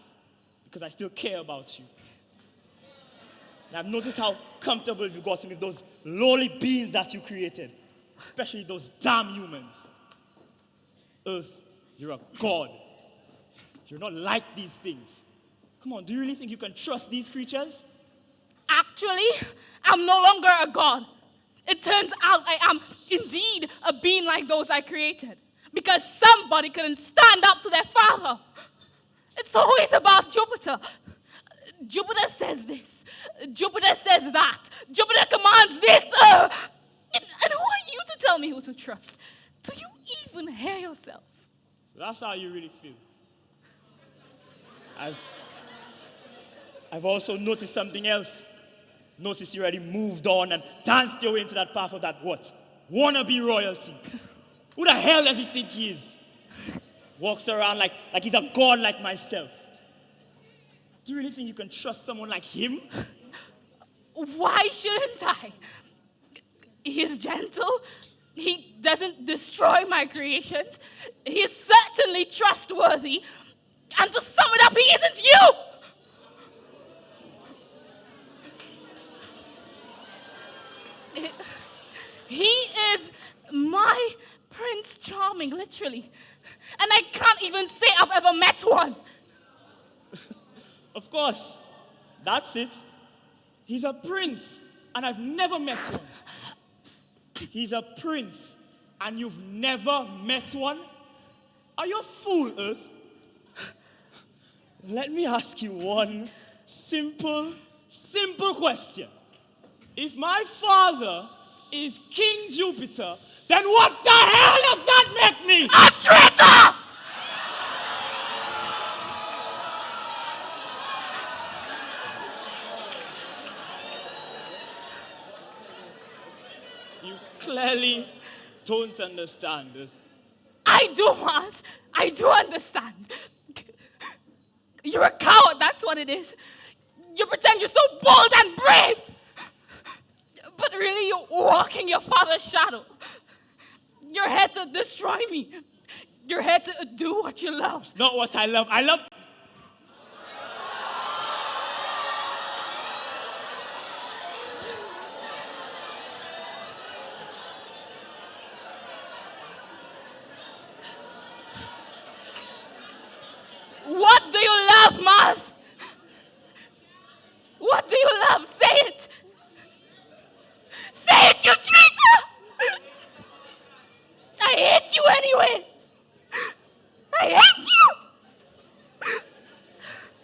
because I still care about you. And I've noticed how comfortable you've gotten with those lowly beings that you created, especially those damn humans. Earth, you're a god. You're not like these things. Come on, do you really think you can trust these creatures? Actually, I'm no longer a god. It turns out I am indeed a being like those I created, because somebody couldn't stand up to their father. It's always about Jupiter. Jupiter says this. Jupiter says that. Jupiter commands this. And who are you to tell me who to trust? Do you even hear yourself? So that's how you really feel. I've also noticed something else. Notice you already moved on and danced your way into that path of that what? Wannabe royalty. Who the hell does he think he is? Walks around like he's a god like myself. Do you really think you can trust someone like him? Why shouldn't I? He's gentle. He doesn't destroy my creations. He's certainly trustworthy. And to sum it up, he isn't you! He is my Prince Charming, literally. And I can't even say I've ever met one. Of course. That's it. He's a prince, and I've never met one. He's a prince, and you've never met one? Are you a fool, Earth? Let me ask you one simple question. If my father is King Jupiter, then what the hell does that make me? A traitor! You clearly don't understand. I do, Mars. I do understand. You're a coward, that's what it is. You pretend you're so bold and brave. But really, you're walking your father's shadow. You're here to destroy me. You're here to do what you love. It's not what I love. I love... What do you love, Mars? What do you love? Say it. Say it, you traitor! I hate you anyways. I hate you!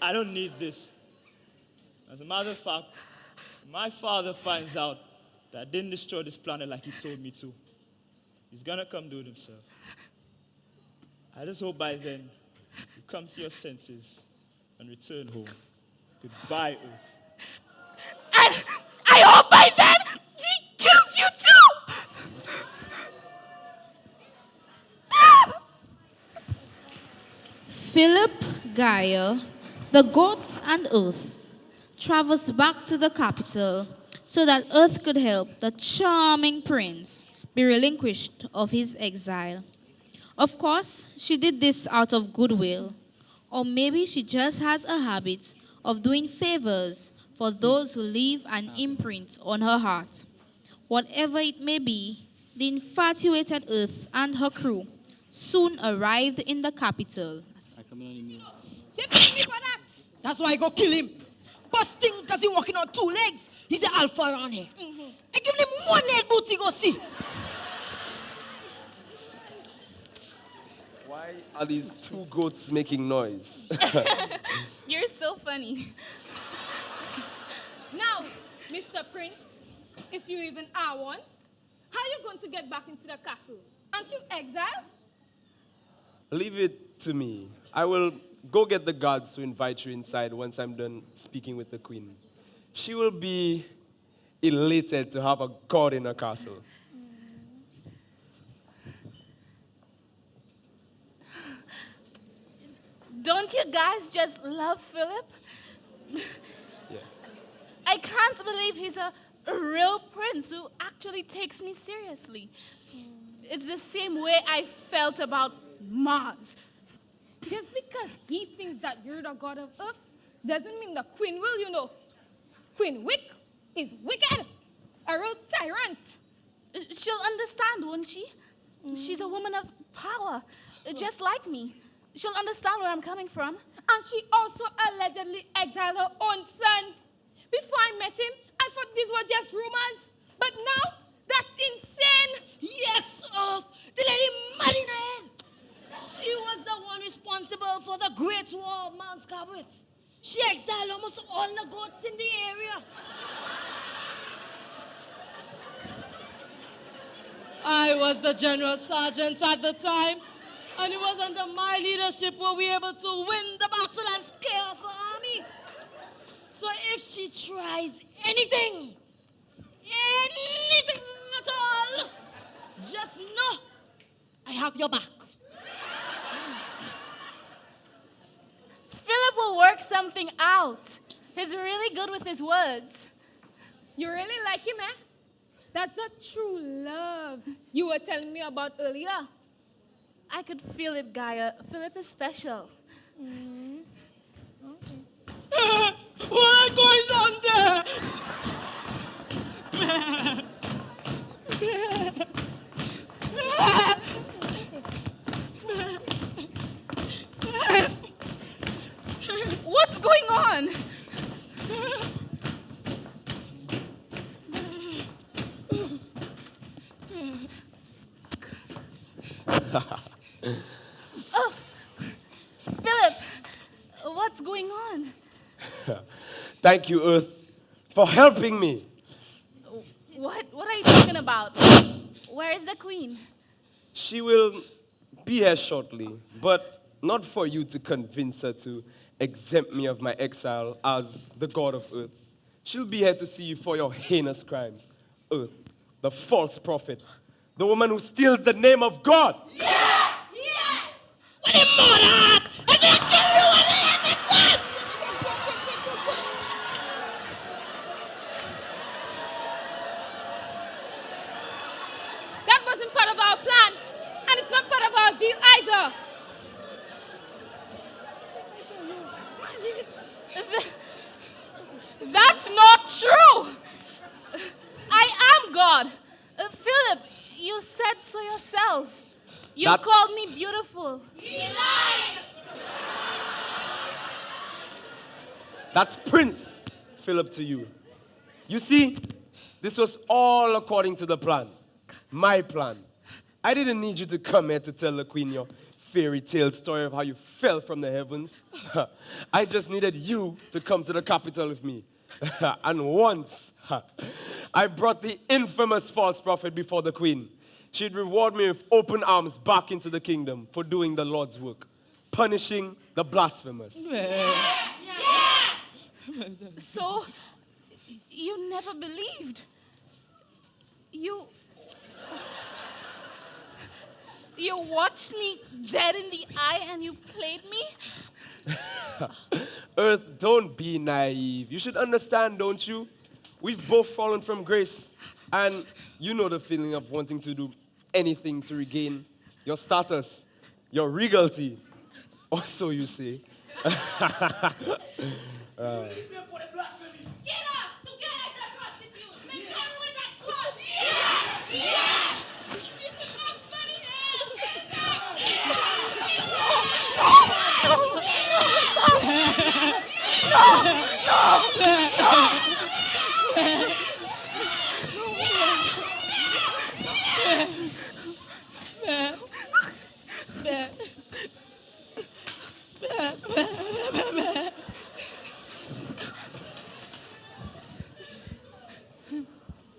I don't need this. As a matter of fact, my father finds out that I didn't destroy this planet like he told me to. He's gonna come do it himself. I just hope by then you come to your senses and return home. Goodbye, Earth. And I hope by then he kills you too! Philip, Gaia, the gods and Earth traversed back to the capital so that Earth could help the charming prince be relinquished of his exile. Of course, she did this out of goodwill, or maybe she just has a habit of doing favors for those who leave an imprint on her heart. Whatever it may be, the infatuated Earth and her crew soon arrived in the capital. They beat me for that. That's why I go kill him. Busting because he's walking on two legs. He's the alpha around here. I give him one head boot to go see. Why are these two goats making noise? You're so funny. Now, Mr. Prince, if you even are one, how are you going to get back into the castle? Aren't you exiled? Leave it to me. I will go get the guards to invite you inside once I'm done speaking with the queen. She will be elated to have a god in her castle. Don't you guys just love Philip? Yeah. I can't believe he's a real prince who actually takes me seriously. It's the same way I felt about Mars. Just because he thinks that you're the god of earth doesn't mean the queen will, you know. Queen Wick is wicked, a real tyrant. She'll understand, won't she? She's a woman of power, just like me. She'll understand where I'm coming from. And she also allegedly exiled her own son. Before I met him, I thought these were just rumors. But now, that's insane. Yes, the lady mad in her head. She was the one responsible for the Great War of Mount Cabot. She exiled almost all the goats in the area. I was the general sergeant at the time, and it was under my leadership where we were able to win the battle and scare off her army. So if she tries anything at all, just know I have your back. Philip will work something out. He's really good with his words. You really like him, eh? That's a true love you were telling me about earlier. I could feel it, Gaia. Philip is special. Okay. What is going on there? What's going on? Oh, Philip, what's going on? Thank you, Earth, for helping me. What are you talking about? Where is the queen? She will be here shortly, but not for you to convince her to exempt me of my exile as the god of Earth. She'll be here to see you for your heinous crimes. Earth, the false prophet, the woman who steals the name of God. Yes! Yes! When the murders, I'm gonna kill you and let it turn! That wasn't part of our plan, and it's not part of our deal either. That's not true. I am God. Philip, you said so yourself. You called me beautiful. That's Prince Philip to you. You see, this was all according to the plan. My plan. I didn't need you to come here to tell the queen your fairy tale story of how you fell from the heavens. I just needed you to come to the capital with me. And once I brought the infamous false prophet before the queen, she'd reward me with open arms back into the kingdom for doing the Lord's work, punishing the blasphemous. So, you never believed. You watched me dead in the eye and you played me? Earth, don't be naive. You should understand, don't you? We've both fallen from grace. And you know the feeling of wanting to do anything to regain your status, your regality. Or so you say.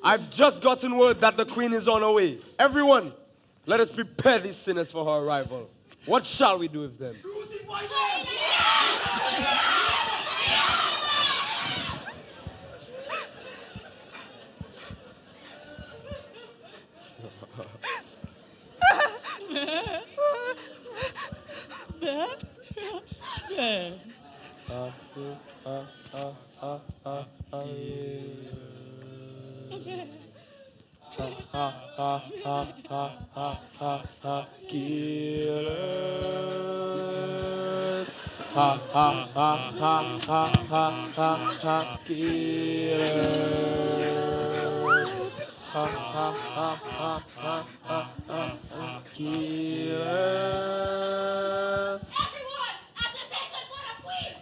I've just gotten word that the queen is on her way. Everyone, let us prepare these sinners for her arrival. What shall we do with them? Killers. Ha ha ha ha ha ha ha ha killers. Ha ha ha ha ha ha ha killers. Everyone, at attention for the queen!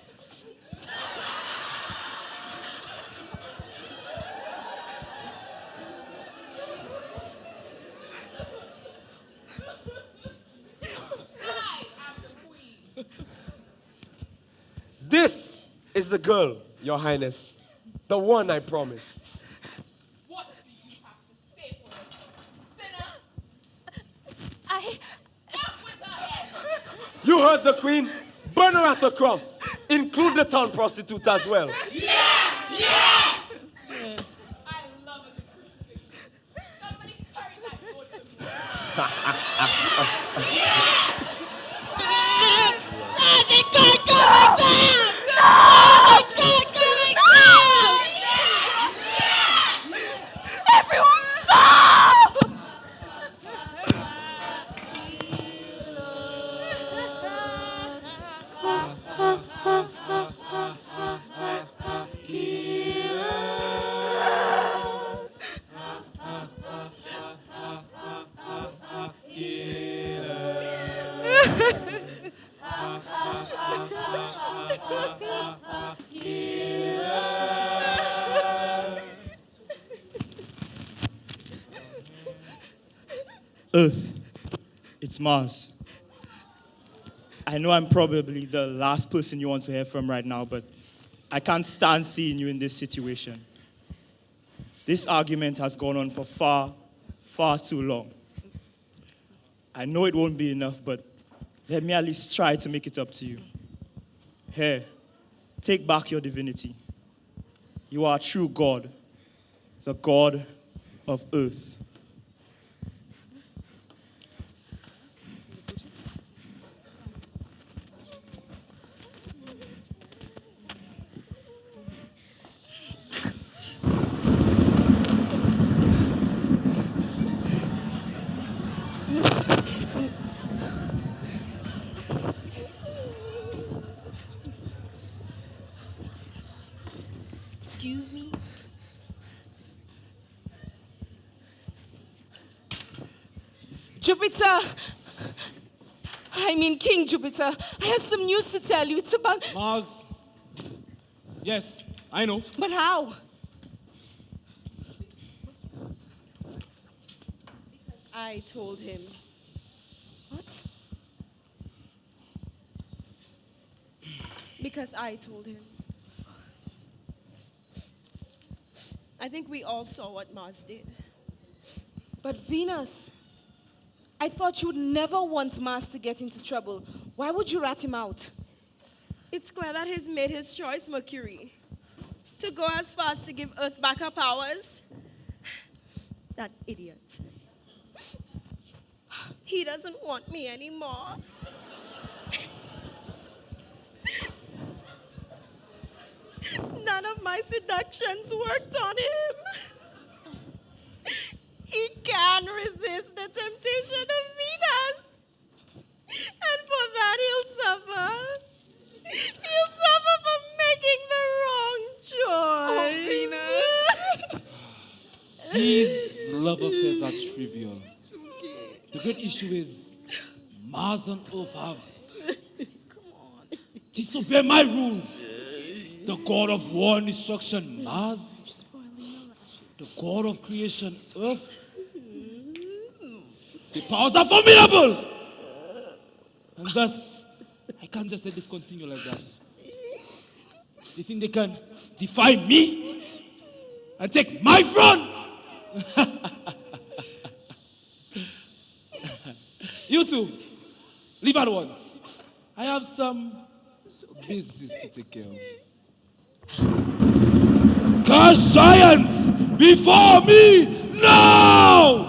This is the girl, Your Highness. The one I promised. What do you have to say for us, sinner? Up with her head! You heard the queen? Burn her at the cross. Include the town prostitute as well. I love a good crucifixion. Somebody carry that goat to me. Sergeant, God, go back down! No! God, go back down! Everyone stop! Earth, it's Mars. I know I'm probably the last person you want to hear from right now, but I can't stand seeing you in this situation. This argument has gone on for far, far too long. I know it won't be enough, but let me at least try to make it up to you. Here, take back your divinity. You are a true God, the God of Earth. Excuse me? Jupiter! I mean King Jupiter. I have some news to tell you. It's about... Mars. Yes, I know. But how? I told him. What? Because I told him. I think we all saw what Mars did. But Venus, I thought you'd never want Mars to get into trouble. Why would you rat him out? It's clear that he's made his choice, Mercury. To go as far as to give Earth back her powers. That idiot. He doesn't want me anymore. None of my seductions worked on him. He can't resist the temptation of Venus. And for that he'll suffer. He'll suffer for making the wrong choice. These love affairs are trivial. The great issue is Mars and Earth have disobey my rules. The God of war and destruction, Mars. The God of creation, Earth. The powers are formidable. And thus, I can't just let this continue like that. They think they can defy me and take my throne. You two, leave at once. I have some business to take care of. Cast giants before me now!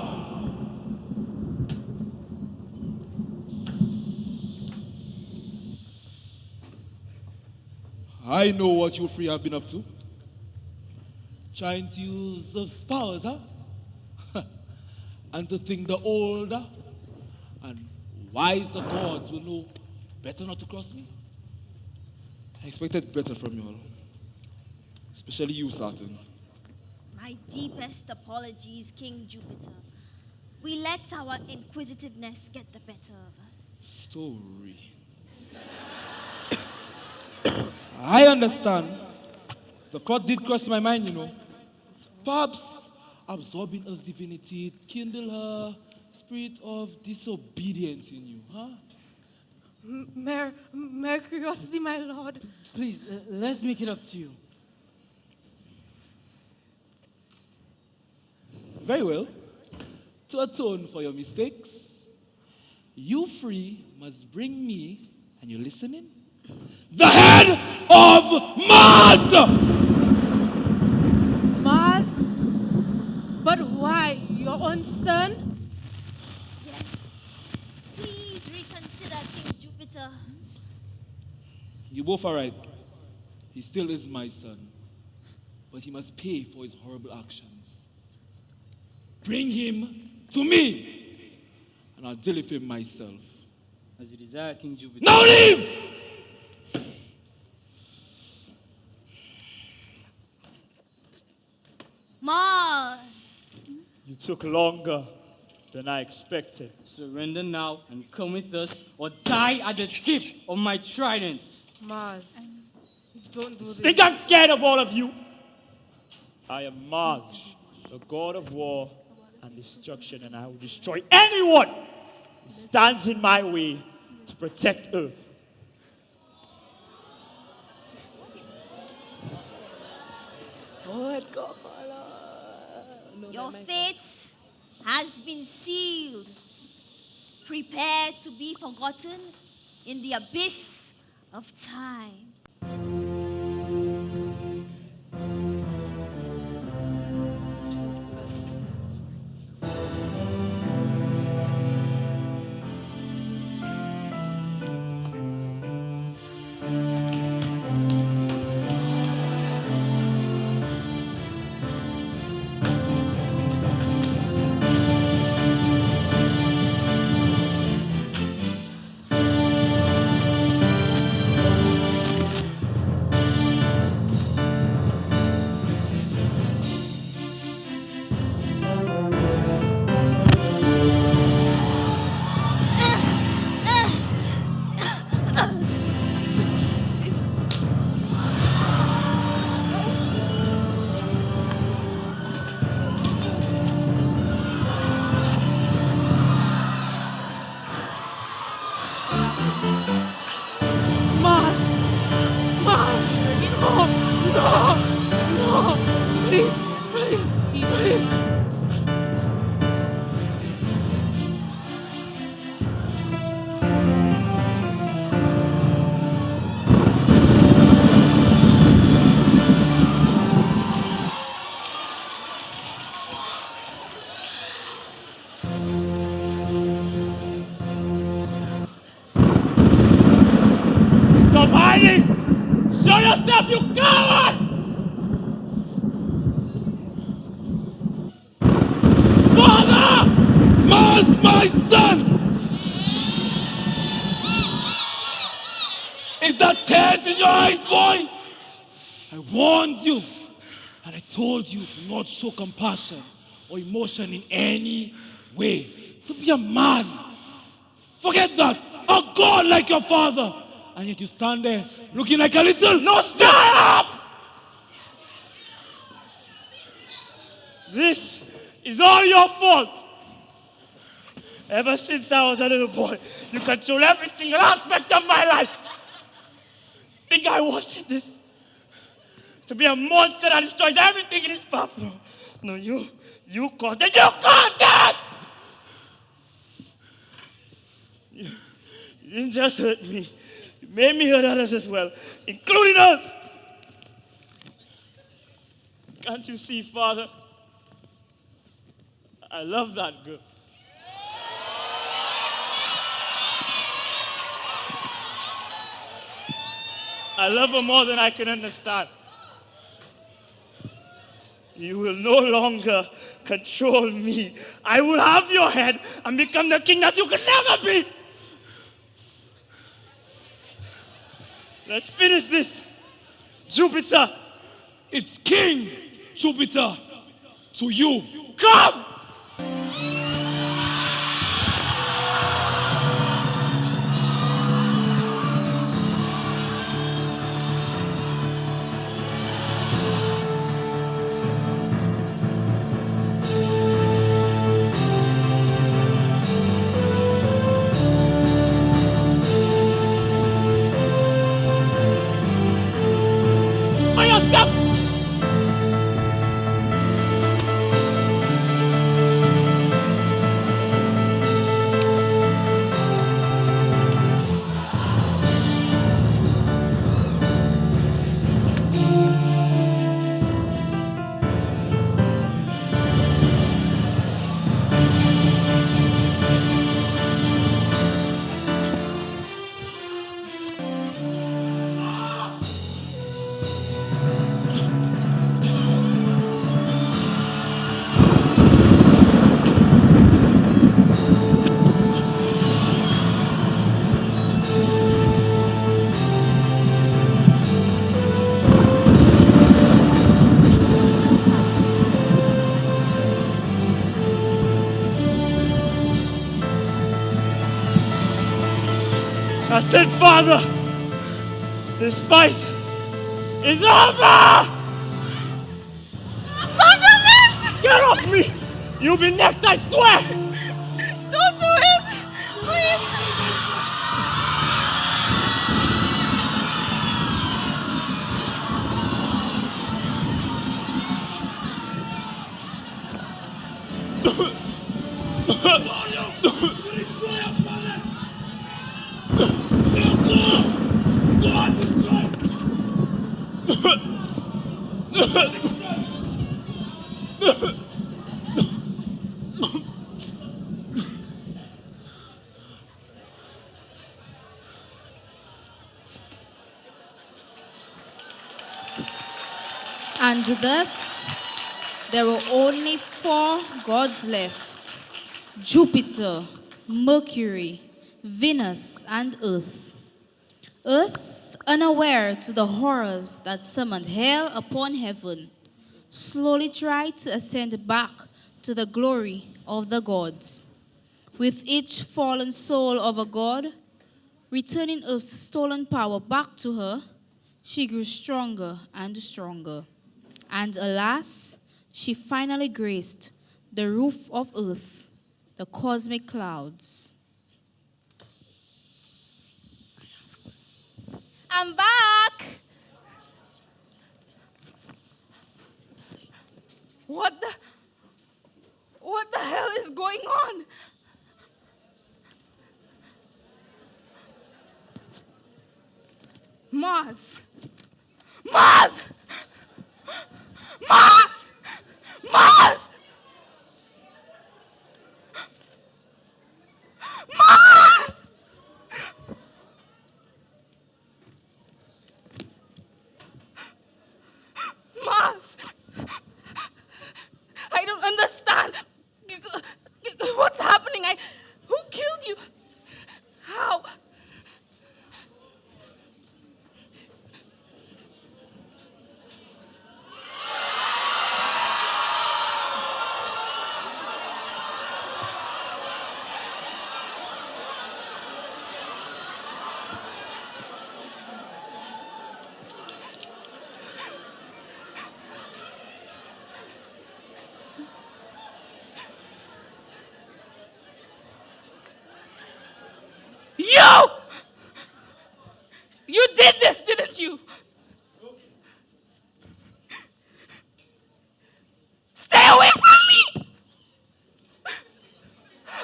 I know what you three have been up to. Trying to use those powers, huh? And to think the older and wiser gods will know better not to cross me? I expected better from you all. Especially you, Saturn. My deepest apologies, King Jupiter. We let our inquisitiveness get the better of us. Story. I understand. The thought did cross my mind, you know. Perhaps absorbing Earth's divinity kindle her spirit of disobedience in you, huh? Mere curiosity, my lord. Please, let's make it up to you. Very well. To atone for your mistakes, you three must bring me, and you're listening, the head of Mars! Mars? But why? Your own son? Yes. Please reconsider, King Jupiter. You both are right. He still is my son. But he must pay for his horrible actions. Bring him to me, and I'll deal with him myself. As you desire, King Jupiter. Now leave! Mars! You took longer than I expected. Surrender now and come with us, or die at the tip of my trident. Mars, don't do this. Think I'm scared of all of you? I am Mars, the god of war and destruction, and I will destroy anyone who stands in my way to protect Earth. Your fate has been sealed. Prepare to be forgotten in the abyss of time. Stop hiding! Show yourself, you coward! Father! Mars, my son! Is that tears in your eyes, boy? I warned you, and I told you to not show compassion or emotion in any way. To be a man. Forget that. A god like your father. And yet you stand there looking like a little... No, shut up! This is all your fault. Ever since I was a little boy, you control every single aspect of my life. Think I wanted this? To be a monster that destroys everything in its path? No, you caused it. You caused it! You didn't just hurt me. You made me hurt others as well, including us. Can't you see, Father? I love that girl. I love her more than I can understand. You will no longer control me. I will have your head and become the king that you could never be. Let's finish this. Jupiter. It's King Jupiter to you. Come! I said, Father, this fight is over! Get off me! You'll be next, I swear! Don't do it! Please! And thus, there were only 4 gods left: Jupiter, Mercury, Venus, and Earth. Earth, unaware to the horrors that summoned hell upon heaven, slowly tried to ascend back to the glory of the gods. With each fallen soul of a god, returning Earth's stolen power back to her, she grew stronger and stronger. And alas, she finally graced the roof of Earth, the cosmic clouds. I'm back. What the hell is going on? Mars! Mars! Mars! Mars! Mars! Mars! I don't understand. What's happening? Who killed you? How? You did this, didn't you? Stay away from me!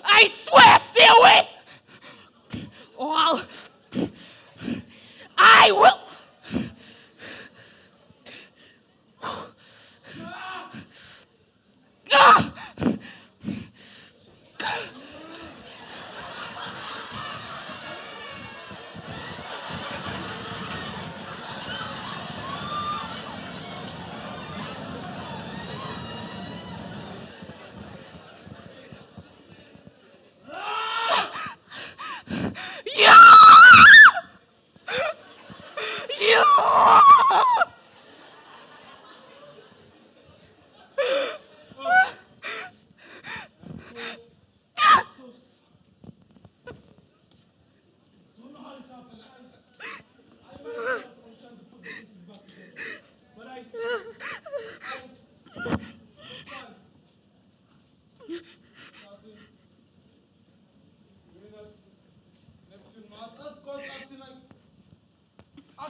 I swear, stay away! Or I will... Ah!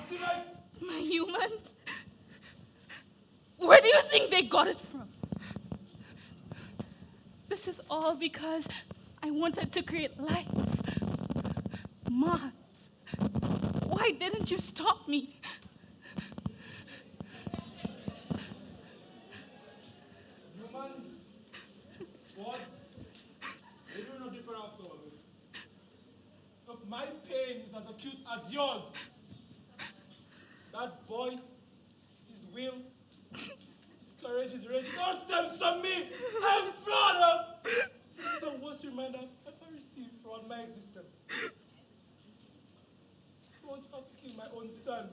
acting like... My humans? Where do you think they got it from? This is all because I wanted to create life. Mars. Why didn't you stop me? Humans, gods, they do no different after all. If my pain is as acute as yours, that boy, his will, his courage, his rage, it all stems from me. I'm flawed up. This is the worst reminder I've ever received throughout my existence. I won't have to kill my own son.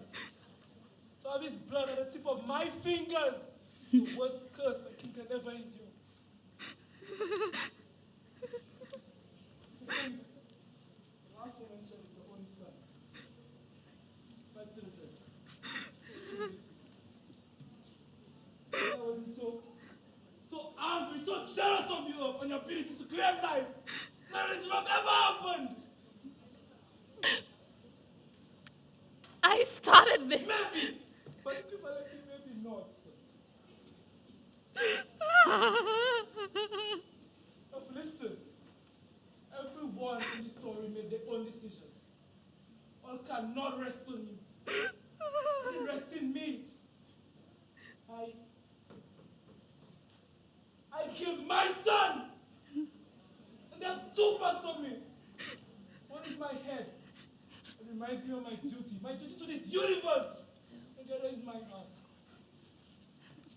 To have his blood at the tip of my fingers. The worst curse a king can ever endure. To think, the last one mentioned is your own son. Back to the church. I wasn't so angry, so jealous of you, on your ability to create life. None of this would have ever happened. I started this. Maybe, but if I like you, maybe not. Listen, everyone in this story made their own decisions. All cannot rest on you. Only rest in me. I killed my son! And there are two parts of me. One is my head. It reminds me of my duty to this universe. And the other is my heart.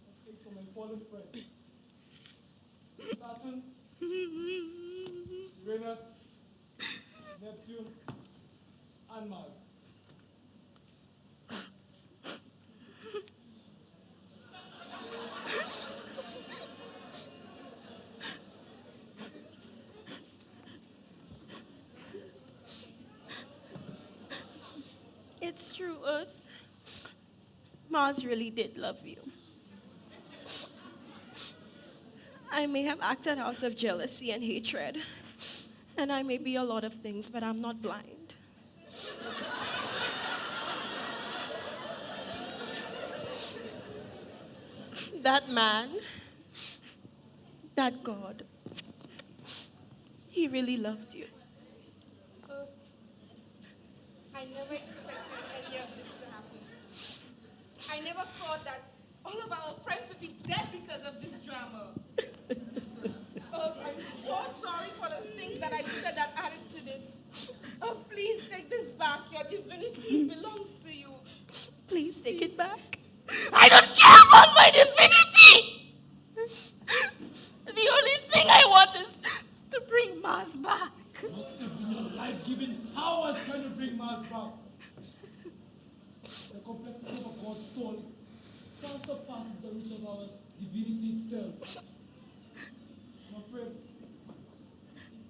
I take for my fallen friend. Saturn, Uranus, Neptune, and Mars. It's true, Earth. Mars really did love you. I may have acted out of jealousy and hatred, and I may be a lot of things, but I'm not blind. That man, that God, he really loved you. I never expected any of this to happen. I never thought that all of our friends would be dead because of this drama. I'm so sorry for the things that I said that added to this. Oh, please take this back. Your divinity belongs to you. Please take it back. I don't care about my divinity! The only thing I want is to bring Mars back. Not even your life-giving powers can you bring Mars back. The complexity of a God's soul far surpasses the reach of our divinity itself. I'm afraid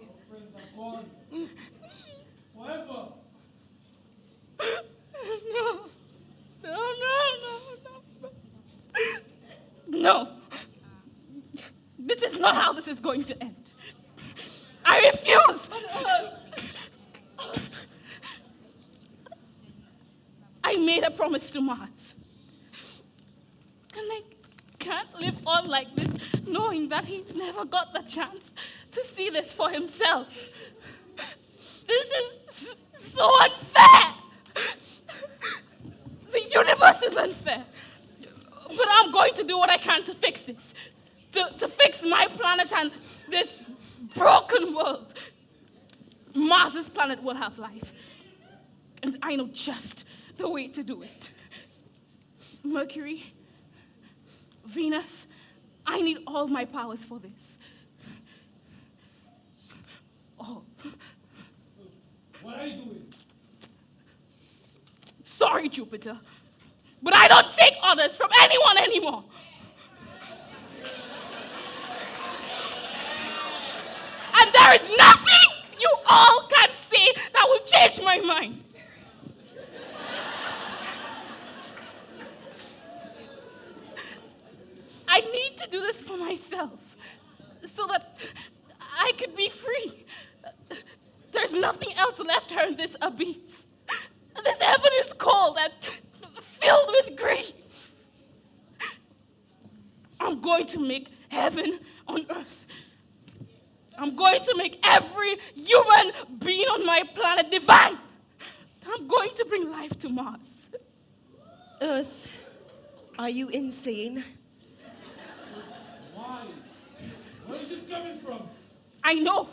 our friends are gone. Forever. No. This is not how this is going to end. I refuse. I made a promise to Mars. And I can't live on like this, knowing that he never got the chance to see this for himself. This is so unfair. The universe is unfair. But I'm going to do what I can to fix this. To fix my planet and this broken world. Mars's planet will have life. And I know just the way to do it. Mercury, Venus, I need all my powers for this. All. What are you doing? Sorry, Jupiter, but I don't take orders from anyone anymore. And there is nothing you all can say that will change my mind. I need to do this for myself so that I could be free. There's nothing else left here in this abyss. This heaven is cold and going to make heaven on earth. I'm going to make every human being on my planet divine. I'm going to bring life to Mars. Earth, are you insane? Why? Where is this coming from? I know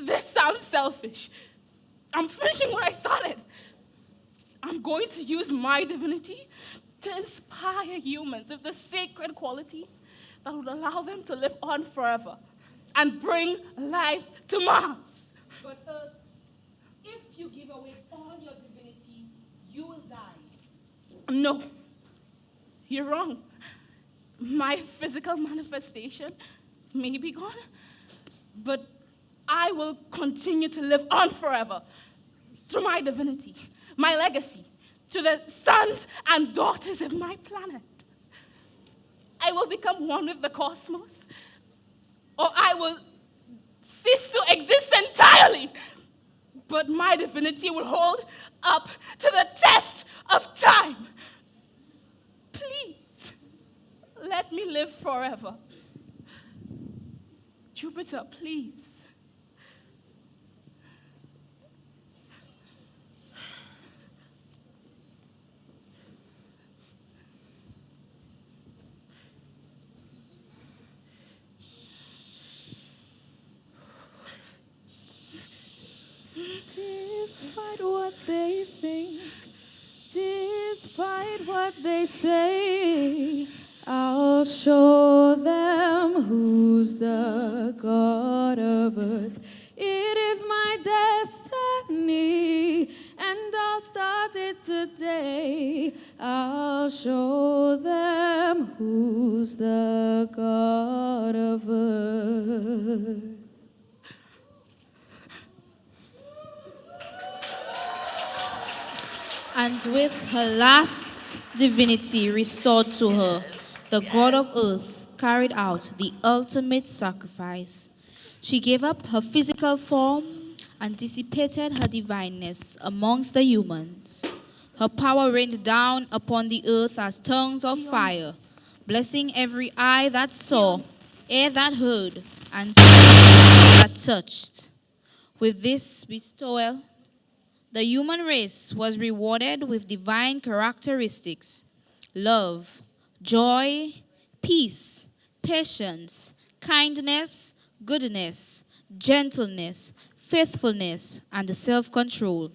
this sounds selfish. I'm finishing what I started. I'm going to use my divinity to inspire humans with the sacred qualities that would allow them to live on forever and bring life to Mars. But Earth, if you give away all your divinity, you will die. No, you're wrong. My physical manifestation may be gone, but I will continue to live on forever through my divinity, my legacy, to the sons and daughters of my planet. I will become one with the cosmos, or I will cease to exist entirely. But my divinity will hold up to the test of time. Please, let me live forever. Jupiter, please. Despite what they think, despite what they say, I'll show them who's the God of earth. It is my destiny, and I'll start it today. I'll show them who's the God of earth. And with her last divinity restored to her, the god of earth carried out the ultimate sacrifice. She gave up her physical form and dissipated her divineness amongst the humans. Her power rained down upon the earth as tongues of fire, blessing every eye that saw, ear that heard, and that touched. With this bestowal, the human race was rewarded with divine characteristics: love, joy, peace, patience, kindness, goodness, gentleness, faithfulness, and self-control.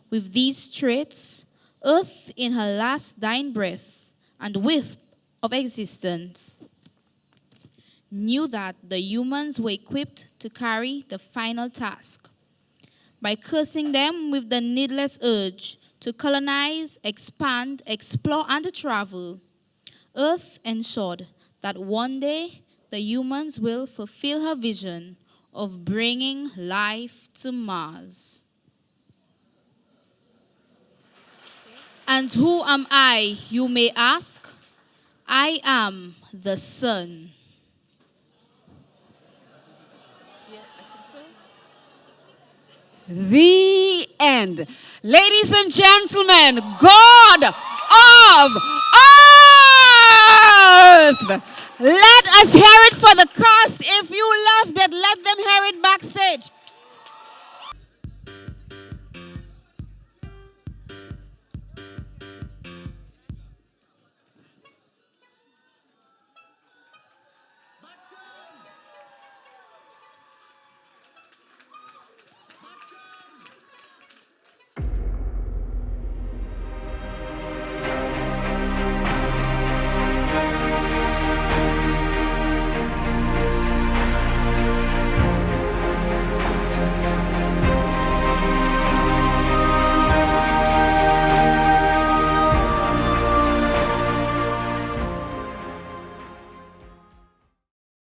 With these traits, Earth in her last dying breath and whiff of existence knew that the humans were equipped to carry the final task. By cursing them with the needless urge to colonize, expand, explore, and travel, Earth ensured that one day the humans will fulfill her vision of bringing life to Mars. And who am I, you may ask? I am the sun. The end. Ladies and gentlemen, God of Earth! Let us hear it for the cast. If you loved it, let them hear it backstage.